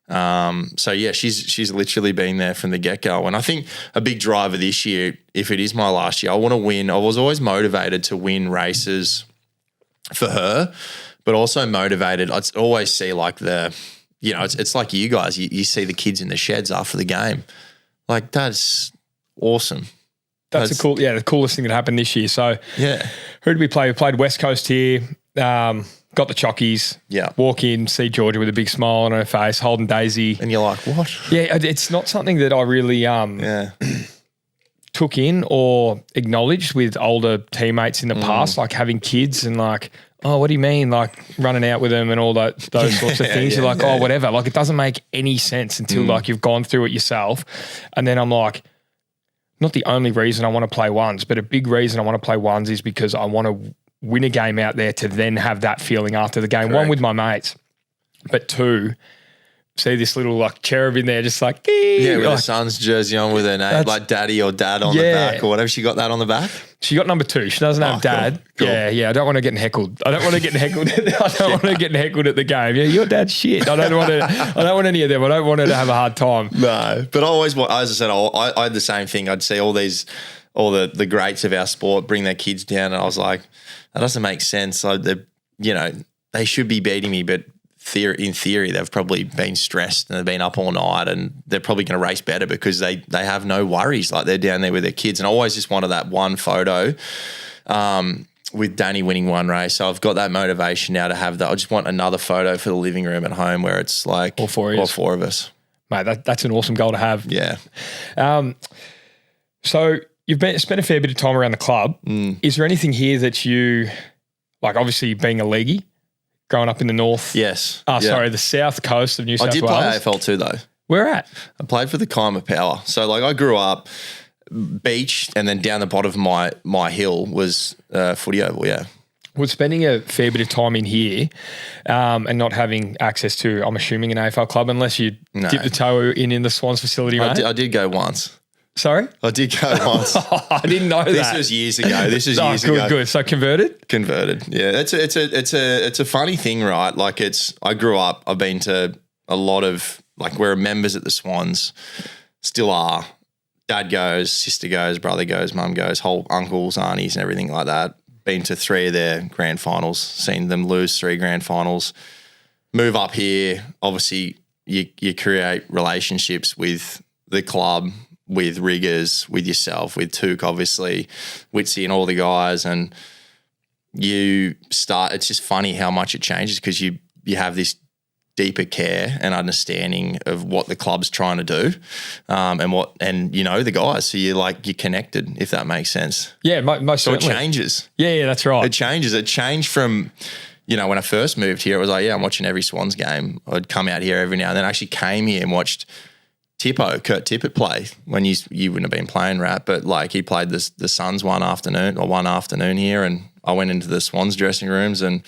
So yeah, she's literally been there from the get-go. And I think a big driver this year, if it is my last year, I want to win. I was always motivated to win races for her, but also motivated. I'd always see like it's like you guys, you see the kids in the sheds after the game. Like, that's awesome. That's the coolest thing that happened this year. So yeah, who did we play? We played West Coast here. Got the chockies. Yeah. Walk in, see Georgia with a big smile on her face, holding Daisy. And you're like, what? Yeah, it's not something that I really took in or acknowledged with older teammates in the past, like having kids and like, oh, what do you mean? Like running out with them and all those sorts of things. You're like, oh, whatever. Like, it doesn't make any sense until like you've gone through it yourself. And then I'm like, not the only reason I want to play ones, but a big reason I want to play ones is because I want to win a game out there to then have that feeling after the game. Correct. One, with my mates, but two, see this little like cherub in there, just like with like, her son's jersey on with her name, like daddy or dad on the back or whatever. She got that on the back. She got number 2. She doesn't have dad. Cool. Yeah. I don't want to get heckled. I don't want to get heckled. I don't want to get heckled at the game. Yeah, your dad's shit. I don't want any of them. I don't want her to have a hard time. No, but I always want. As I said, I had the same thing. I'd see all the greats of our sport bring their kids down, and I was like, that doesn't make sense. So they should be beating me, but in theory, they've probably been stressed and they've been up all night, and they're probably going to race better because they have no worries. Like they're down there with their kids. And I always just wanted that one photo with Danny winning one race. So I've got that motivation now to have that. I just want another photo for the living room at home where it's like all four of us. Mate, that's an awesome goal to have. Yeah. So you've spent a fair bit of time around the club. Is there anything here that you, like obviously being a leaguey, growing up in the north? Yes. Sorry, the south coast of New South Wales. I did play AFL too, though. Where at? I played for the Kima Power. So, like, I grew up beach, and then down the bottom of my hill was footy oval, yeah. Well, spending a fair bit of time in here and not having access to, I'm assuming, an AFL club, unless you dip the toe in the Swans facility, mate? I did go once. Sorry? I did go once. I didn't know that. This was years ago. Good. So converted? Converted. Yeah. It's a funny thing, right? Like I grew up, I've been to a lot of, like we're members at the Swans, still are. Dad goes, sister goes, brother goes, mum goes, whole uncles, aunties and everything like that. Been to 3 of their grand finals, seen them lose 3 grand finals. Move up here, obviously you create relationships with the club, with riggers, with yourself, with Took, obviously, Witsy and all the guys, and it's just funny how much it changes because you have this deeper care and understanding of what the club's trying to do and the guys. So you're connected, if that makes sense. Yeah, most certainly. So it changes. Yeah, that's right. It changes. It changed from, when I first moved here, it was like, yeah, I'm watching every Swans game. I'd come out here every now and then. I actually came here and watched Kurt Tippett play when you wouldn't have been playing rap, but like he played the Suns one afternoon here, and I went into the Swans dressing rooms and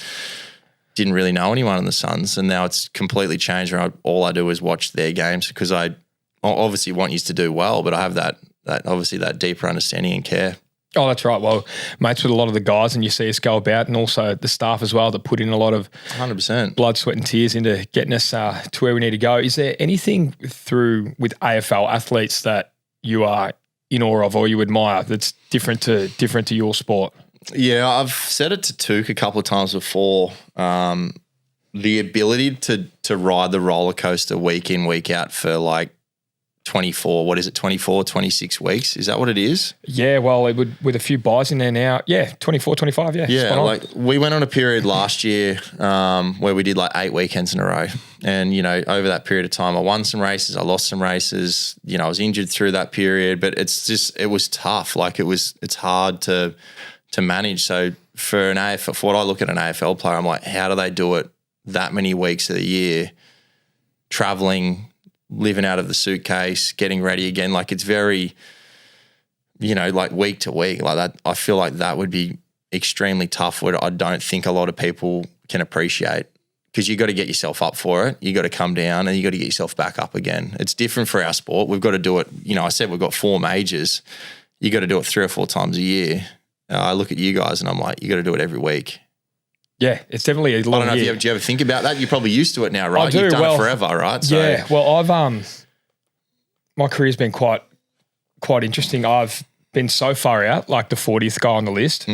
didn't really know anyone in the Suns, and now it's completely changed where all I do is watch their games because I obviously want you to do well, but I have that obviously that deeper understanding and care. Oh, that's right. Well, mates with a lot of the guys, and you see us go about, and also the staff as well that put in a lot of 100% blood, sweat and tears into getting us to where we need to go. Is there anything with AFL athletes that you are in awe of or you admire that's different to your sport? Yeah, I've said it to Took a couple of times before. The ability to ride the roller coaster week in, week out for like 24, 26 weeks? Is that what it is? Yeah, well, it would, with a few buys in there now. Yeah, 24, 25, yeah. Yeah, like we went on a period last year where we did like 8 weekends in a row. And, over that period of time, I won some races, I lost some races, I was injured through that period, but it was tough. Like it's hard to manage. So for what I look at an AFL player, I'm like, how do they do it that many weeks of the year, traveling, living out of the suitcase, getting ready again? Like it's very, like week to week like that. I feel like that would be extremely tough, what I don't think a lot of people can appreciate, because you got to get yourself up for it. You got to come down and you got to get yourself back up again. It's different for our sport. We've got to do it. I said we've got 4 majors. You got to do it 3 or 4 times a year. I look at you guys and I'm like, you got to do it every week. Yeah, it's definitely a long I don't know year. do you ever think about that? You're probably used to it now, right? I do. You've done it forever, right? So, yeah, well, I've my career's been quite interesting. I've been so far out, like the 40th guy on the list.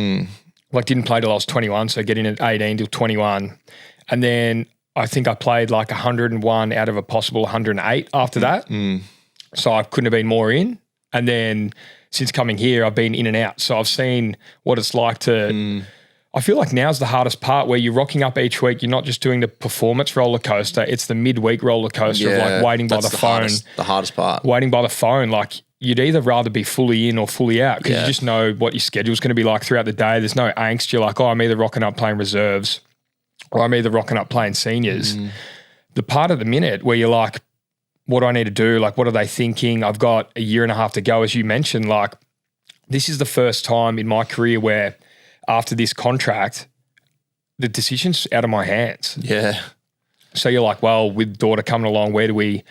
Like didn't play till I was 21, so getting at 18 till 21. And then I think I played like 101 out of a possible 108 after that. So I couldn't have been more in. And then since coming here, I've been in and out. So I've seen what it's like to I feel like now's the hardest part, where you're rocking up each week. You're not just doing the performance roller coaster. It's the midweek roller coaster of like waiting by the phone. The hardest part. Waiting by the phone. Like you'd either rather be fully in or fully out, because you just know what your schedule's going to be like throughout the day. There's no angst. You're like, I'm either rocking up playing reserves or I'm either rocking up playing seniors. The part of the minute where you're like, what do I need to do? Like, what are they thinking? I've got a year and a half to go, as you mentioned. Like, this is the first time in my career where after this contract, the decision's out of my hands. Yeah. So you're like, well, with daughter coming along, where do we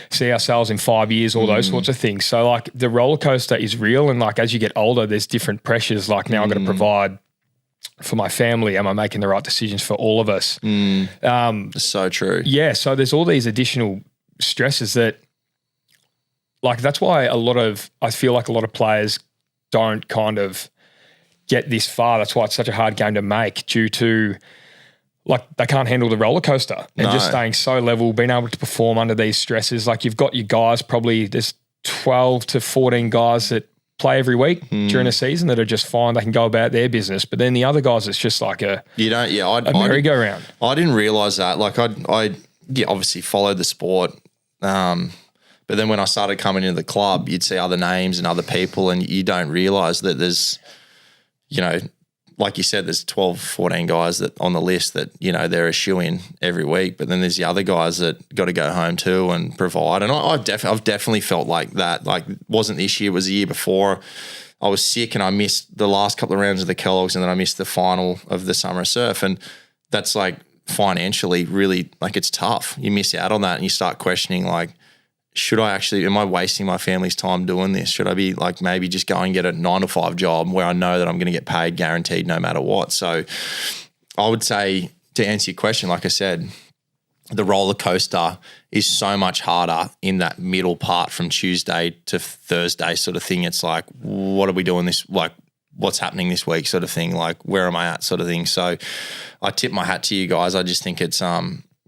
see ourselves in 5 years? All those sorts of things. So like the roller coaster is real. And like, as you get older, there's different pressures. Like now I've got to provide for my family. Am I making the right decisions for all of us? So true. Yeah. So there's all these additional stresses that, like, that's why I feel like a lot of players don't kind of get this far. That's why it's such a hard game to make, due to, like, they can't handle the roller coaster and just staying so level, being able to perform under these stresses. Like, you've got your guys, probably there's 12 to 14 guys that play every week during a season that are just fine. They can go about their business. But then the other guys, it's just like a merry-go-round. I didn't realize that. Like, I obviously followed the sport. But then when I started coming into the club, you'd see other names and other people, and you don't realize that there's, you know, like you said, there's 12, 14 guys that on the list that, you know, they're a shoo-in every week. But then there's the other guys that got to go home too and provide. And I've definitely felt like that. Like, it wasn't this year, it was the year before. I was sick and I missed the last couple of rounds of the Kellogg's, and then I missed the final of the Summer Surf. And that's, like, financially really, like, it's tough. You miss out on that and you start questioning, like, am I wasting my family's time doing this? Should I be, like, maybe just go and get a 9 to 5 job where I know that I'm going to get paid guaranteed no matter what? So I would say, to answer your question, like I said, the roller coaster is so much harder in that middle part from Tuesday to Thursday sort of thing. It's like, what are we doing this, like, what's happening this week sort of thing, like, where am I at sort of thing. So I tip my hat to you guys. I just think it's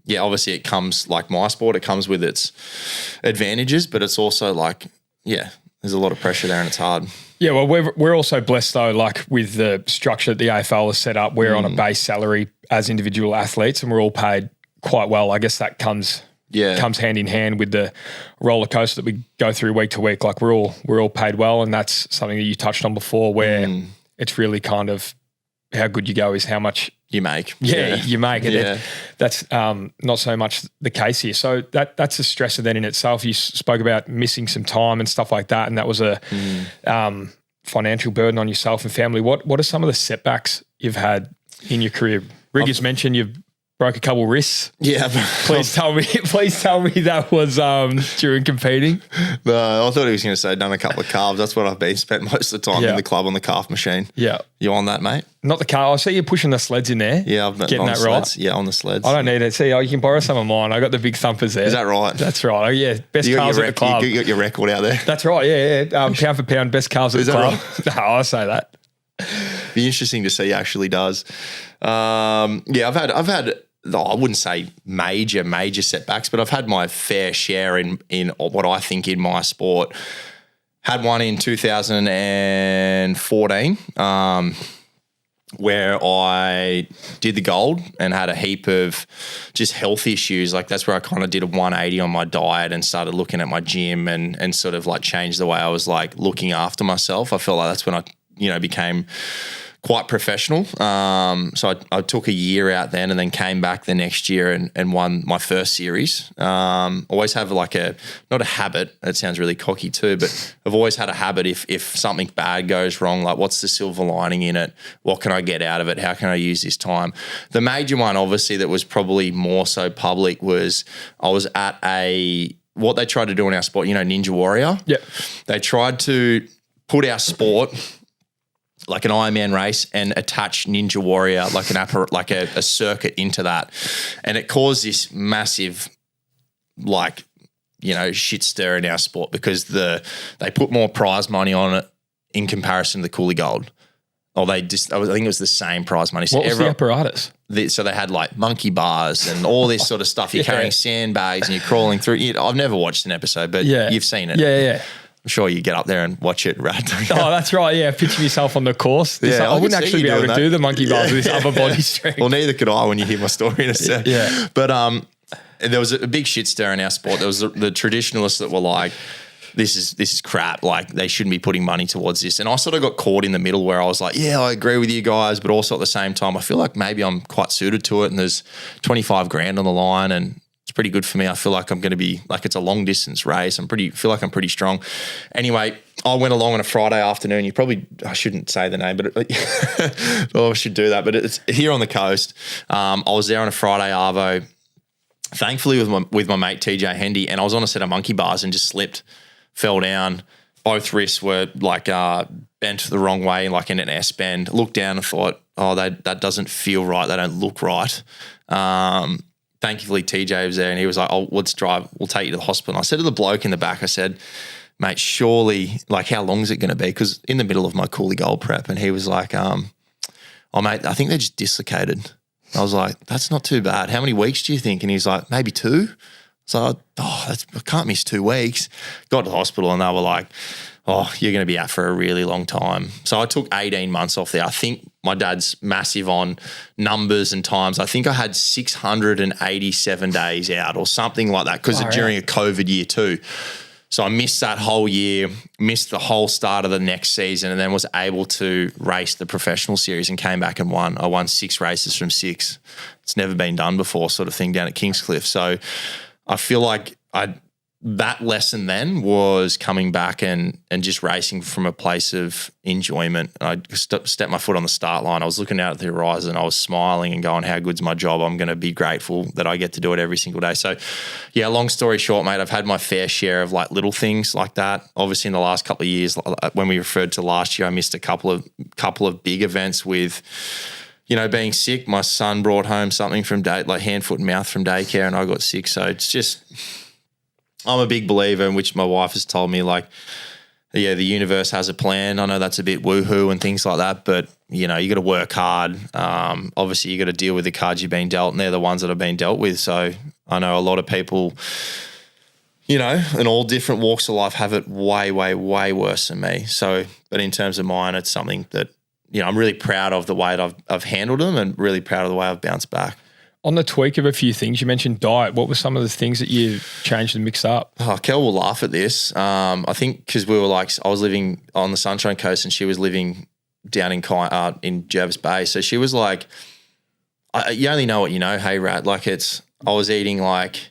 yeah, obviously it comes, like my sport, it comes with its advantages, but it's also like, yeah, there's a lot of pressure there and it's hard. Yeah, well, we're also blessed though, like with the structure that the AFL has set up, we're on a base salary as individual athletes and we're all paid quite well. I guess that comes hand in hand with the roller coaster that we go through week to week. Like we're all paid well, and that's something that you touched on before, where it's really kind of how good you go is how much you make. You make it. Yeah. That's not so much the case here. So that's a stressor then in itself. You spoke about missing some time and stuff like that, and that was a financial burden on yourself and family. What are some of the setbacks you've had in your career? Riggers mentioned you've broke a couple wrists. Yeah. Please tell me that was during competing. No, I thought he was going to say done a couple of calves. That's what I've been spent most of the time in the club on the calf machine. Yeah. You on that, mate? Not the calf. I see you pushing the sleds in there. Yeah, I've been getting that right. Yeah, on the sleds. I don't need it. See, you can borrow some of mine. I got the big thumpers there. Is that right? That's right. Oh, yeah, best calves at the club. You got your record out there. That's right. Yeah. Pound for pound, best calves at the club. Right? No, I say that. Be interesting to see. Actually, does. Yeah, I've had. I wouldn't say major setbacks, but I've had my fair share in what I think in my sport. Had one in 2014 where I did the gold and had a heap of just health issues. Like, that's where I kind of did a 180 on my diet and started looking at my gym and sort of like changed the way I was like looking after myself. I felt like that's when I, became quite professional. So I took a year out then and then came back the next year and won my first series. Always have like not a habit, it sounds really cocky too, but I've always had a habit if something bad goes wrong, like what's the silver lining in it? What can I get out of it? How can I use this time? The major one, obviously, that was probably more so public was I was at what they tried to do in our sport, Ninja Warrior. Yeah. They tried to put our sport like an Ironman race and attach Ninja Warrior, like a circuit into that. And it caused this massive, shit stir in our sport because they put more prize money on it in comparison to the Coolie Gold. I think it was the same prize money. So what was the apparatus? So they had like monkey bars and all this sort of stuff. You're carrying sandbags and you're crawling through. I've never watched an episode, but you've seen it. Yeah. I'm sure you get up there and watch it, Rad. Oh, that's right. Yeah, picture yourself on the course. I wouldn't actually be able to do the monkey bars with this upper body strength. Well, neither could I when you hear my story in a sec. Yeah. But there was a big shit stir in our sport. There was the traditionalists that were like, this is crap. Like, they shouldn't be putting money towards this. And I sort of got caught in the middle where I was like, yeah, I agree with you guys, but also at the same time, I feel like maybe I'm quite suited to it. And there's 25 grand on the line, and it's pretty good for me. I feel like I'm going to be like, it's a long distance race. Feel like I'm pretty strong. Anyway, I went along on a Friday afternoon. I shouldn't say the name, but I should do that. But it's here on the coast. I was there on a Friday arvo. thankfully with my mate TJ Hendy, and I was on a set of monkey bars and just slipped, fell down. Both wrists were like bent the wrong way, like in an S bend. Looked down and thought, oh, that doesn't feel right. They don't look right. Thankfully, TJ was there and he was like, oh, let's drive. We'll take you to the hospital. And I said to the bloke in the back, I said, mate, surely, like, how long is it going to be? Because in the middle of my Coolie Gold prep, and he was like, oh, mate, I think they're just dislocated. I was like, that's not too bad. How many weeks do you think? And he's like, maybe 2. So, I can't miss 2 weeks. Got to the hospital and they were like, oh, you're going to be out for a really long time. So I took 18 months off there. I think my dad's massive on numbers and times. I think I had 687 days out or something like that because during a COVID year too. So I missed that whole year, missed the whole start of the next season, and then was able to race the professional series and came back and won. I won 6 races from 6. It's never been done before, sort of thing, down at Kingscliff. So I feel like that lesson then was coming back and just racing from a place of enjoyment. I stepped my foot on the start line. I was looking out at the horizon. I was smiling and going, how good's my job? I'm going to be grateful that I get to do it every single day. So, yeah, long story short, mate, I've had my fair share of like little things like that. Obviously, in the last couple of years, when we referred to last year, I missed a couple of big events with, you know, being sick. My son brought home something from like hand, foot and mouth from daycare and I got sick. So it's just, I'm a big believer in which my wife has told me, like, yeah, the universe has a plan. I know that's a bit woohoo and things like that, but, you know, you got to work hard. Obviously, you got to deal with the cards you've been dealt, and they're the ones that have been dealt with. So I know a lot of people, you know, in all different walks of life have it way, way, way worse than me. So, but in terms of mine, it's something that, you know, I'm really proud of the way that I've handled them and really proud of the way I've bounced back. On the tweak of a few things, you mentioned diet. What were some of the things that you changed and mixed up? Oh, Kel will laugh at this. I think because we were like, I was living on the Sunshine Coast and she was living down in Jervis Bay. So she was like, you only know what you know, hey, Rat. Like I was eating like,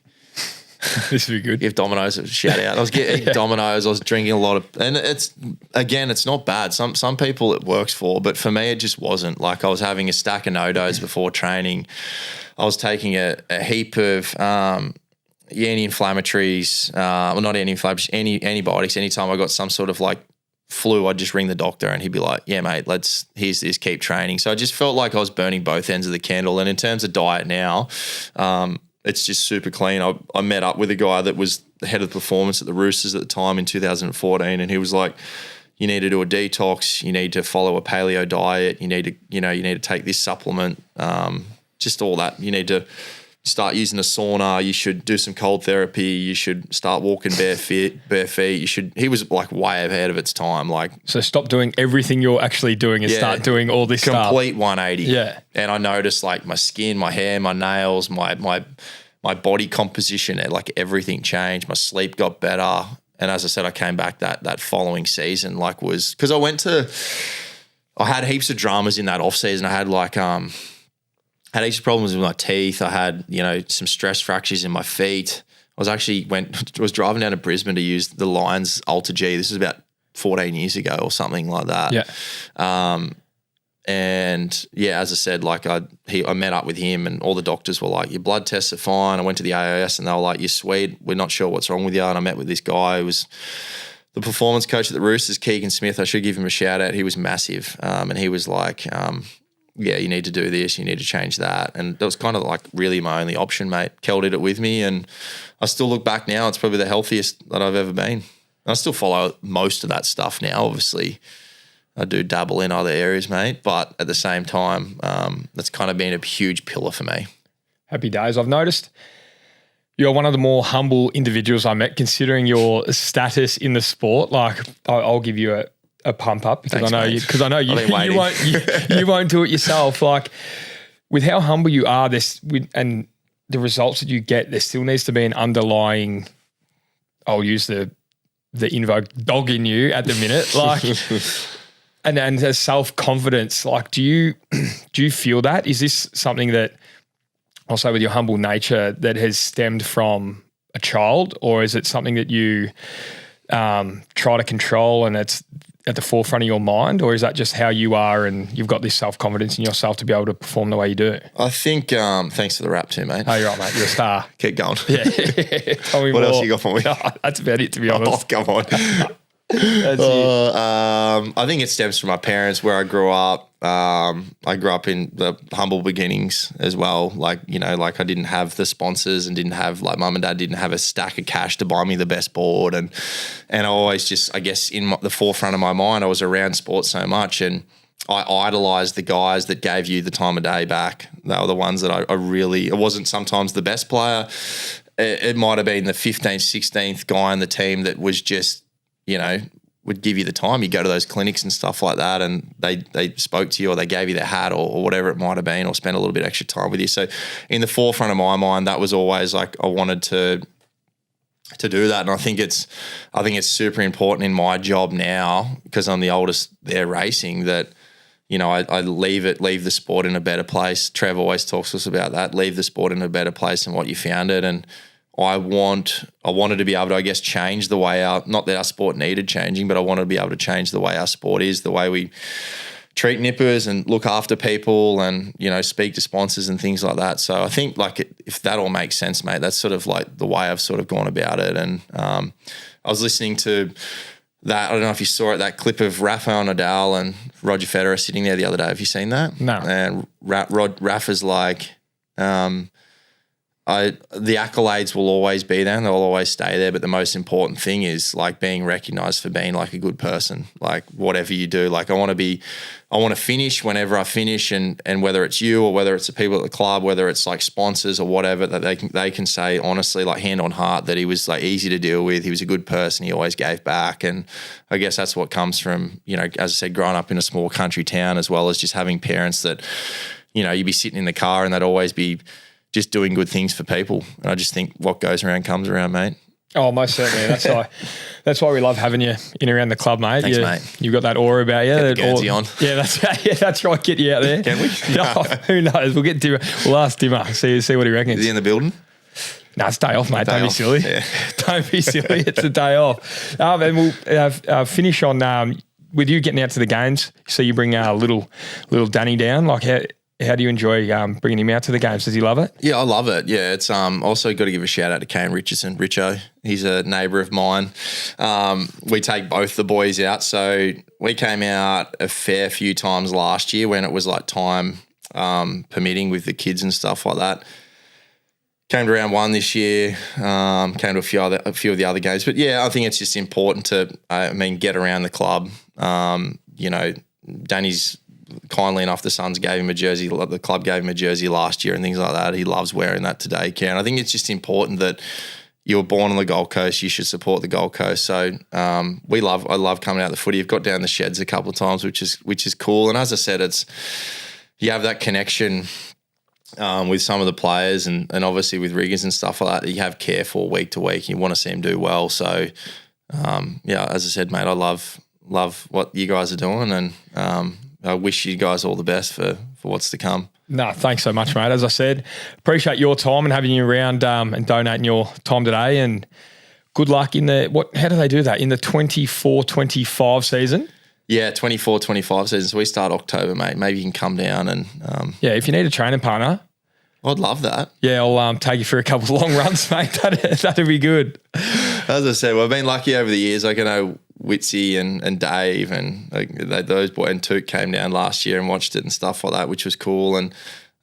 this would be good. Give Domino's a shout out. I was getting Domino's. I was drinking a lot of, and it's not bad. Some people it works for, but for me, it just wasn't. Like I was having a stack of no-dos before training. I was taking a heap of anti-inflammatories, well, not anti-inflammatories, antibiotics. Anytime I got some sort of like flu, I'd just ring the doctor and he'd be like, yeah, mate, here's this, keep training. So I just felt like I was burning both ends of the candle. And in terms of diet now, it's just super clean. I met up with a guy that was the head of performance at the Roosters at the time in 2014, and he was like, you need to do a detox, you need to follow a paleo diet, you need to take this supplement, just all that. You need to start using a sauna, you should do some cold therapy, you should start walking bare feet. He was like way ahead of its time. Like, so stop doing everything you're actually doing and start doing all this stuff. Complete 180. Yeah. And I noticed like my skin, my hair, my nails, my body composition, like everything changed. My sleep got better. And as I said, I came back that following season, like was, because I had heaps of dramas in that off season. I had like, had heaps of problems with my teeth. I had, you know, some stress fractures in my feet. I was driving down to Brisbane to use the Lions Ultra G. This is about 14 years ago or something like that. Yeah. And yeah, as I said, like I met up with him and all the doctors were like, your blood tests are fine. I went to the AIS and they were like, you're sweet. We're not sure what's wrong with you. And I met with this guy who was the performance coach at the Roosters, Keegan Smith. I should give him a shout out. He was massive. And he was like, yeah, you need to do this, you need to change that. And that was kind of like really my only option, mate. Kel did it with me and I still look back now, it's probably the healthiest that I've ever been. And I still follow most of that stuff now, obviously. I do dabble in other areas, mate, but at the same time, that's kind of been a huge pillar for me. Happy days. I've noticed you're one of the more humble individuals I met, considering your status in the sport. Like, I'll give you a pump up because I know you won't do it yourself. Like, with how humble you are, and the results that you get, there still needs to be an underlying, I'll use the invoke, dog in you at the minute. Like, and a self-confidence. Like, do you feel that? Is this something that, I'll say with your humble nature, that has stemmed from a child, or is it something that you try to control and at the forefront of your mind, or is that just how you are and you've got this self-confidence in yourself to be able to perform the way you do? I think, thanks for the rap too, mate. Oh, you're right, mate. You're a star. Keep going. Yeah. Tell me What more. else you got for me? No, that's about it, to be honest. Oh, come on. That's it. I think it stems from my parents, where I grew up. I grew up in the humble beginnings as well. Like, you know, like I didn't have the sponsors and didn't have, like, mum and dad didn't have a stack of cash to buy me the best board. And I always just, I guess, in the forefront of my mind, I was around sports so much, and I idolized the guys that gave you the time of day back. They were the ones that I really, it wasn't sometimes the best player. It might have been the 15th, 16th guy on the team that was just, you know, would give you the time. You go to those clinics and stuff like that, and they spoke to you, or they gave you their hat, or whatever it might have been, or spent a little bit extra time with you. So in the forefront of my mind, that was always like, I wanted to do that. And I think it's super important in my job now, because I'm the oldest there racing, that, you know, I leave the sport in a better place. Trev always talks to us about that. Leave the sport in a better place than what you found it. And I wanted to be able to, I guess, change the way not that our sport needed changing, but I wanted to be able to change the way our sport is, the way we treat nippers and look after people and, you know, speak to sponsors and things like that. So I think, like, if that all makes sense, mate, that's sort of like the way I've sort of gone about it. And I was listening to that, I don't know if you saw it, that clip of Rafael Nadal and Roger Federer sitting there the other day. Have you seen that? No. And Rafa's like, the accolades will always be there and they'll always stay there. But the most important thing is, like, being recognized for being, like, a good person. Like, whatever you do, like, I want to finish whenever I finish, and whether it's you or whether it's the people at the club, whether it's like sponsors or whatever, that they can say honestly, like, hand on heart, that he was, like, easy to deal with. He was a good person. He always gave back. And I guess that's what comes from, you know, as I said, growing up in a small country town, as well as just having parents that, you know, you'd be sitting in the car and they'd always be just doing good things for people. And I just think what goes around comes around, mate. Oh, most certainly. That's why we love having you in around the club, mate. Thanks, mate. You've got that aura about you. Get the Guernsey on. Yeah, that's right. Get you out there. Can we? No, who knows? We'll ask Dimmer. See what he reckons. Is he in the building? No, it's day off, mate. Don't be silly. Yeah. Don't be silly. It's a day off. And we'll finish on with you getting out to the games. So you bring little Danny down. Like, how do you enjoy bringing him out to the games? Does he love it? Yeah, I love it. Yeah, it's also got to give a shout out to Kane Richardson, Richo. He's a neighbour of mine. We take both the boys out. So we came out a fair few times last year when it was like time permitting with the kids and stuff like that. Came to round one this year. Came to a few of the other games. But yeah, I think it's just important to get around the club. You know, Danny's kindly enough, the Suns gave him a jersey, the club gave him a jersey last year and things like that. He loves wearing that today, Karen. I think it's just important that you were born on the Gold Coast, you should support the Gold Coast. So I love coming out the footy. I've got down the sheds a couple of times, which is cool. And as I said, you have that connection with some of the players and obviously with riggers and stuff like that you have care for week to week. You want to see them do well. So as I said, mate, I love what you guys are doing, and I wish you guys all the best for what's to come. No, thanks so much, mate. As I said, appreciate your time and having you around and donating your time today. And good luck in how do they do that? In the 24-25 season? Yeah, 24-25 season. So we start October, mate. Maybe you can come down and... if you need a training partner... I'd love that. Yeah, I'll take you for a couple of long runs, mate. That'd be good. As I said, I've been lucky over the years. Like, I know Witsy and Dave and those boys, and Toot came down last year and watched it and stuff like that, which was cool. And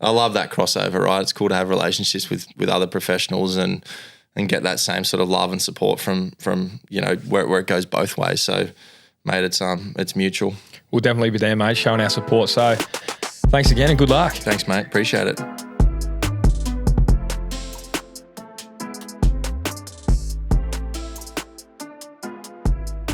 I love that crossover, right? It's cool to have relationships with other professionals and get that same sort of love and support from you know, where it goes both ways. So, mate, it's mutual. We'll definitely be there, mate, showing our support. So thanks again and good luck. Thanks, mate. Appreciate it.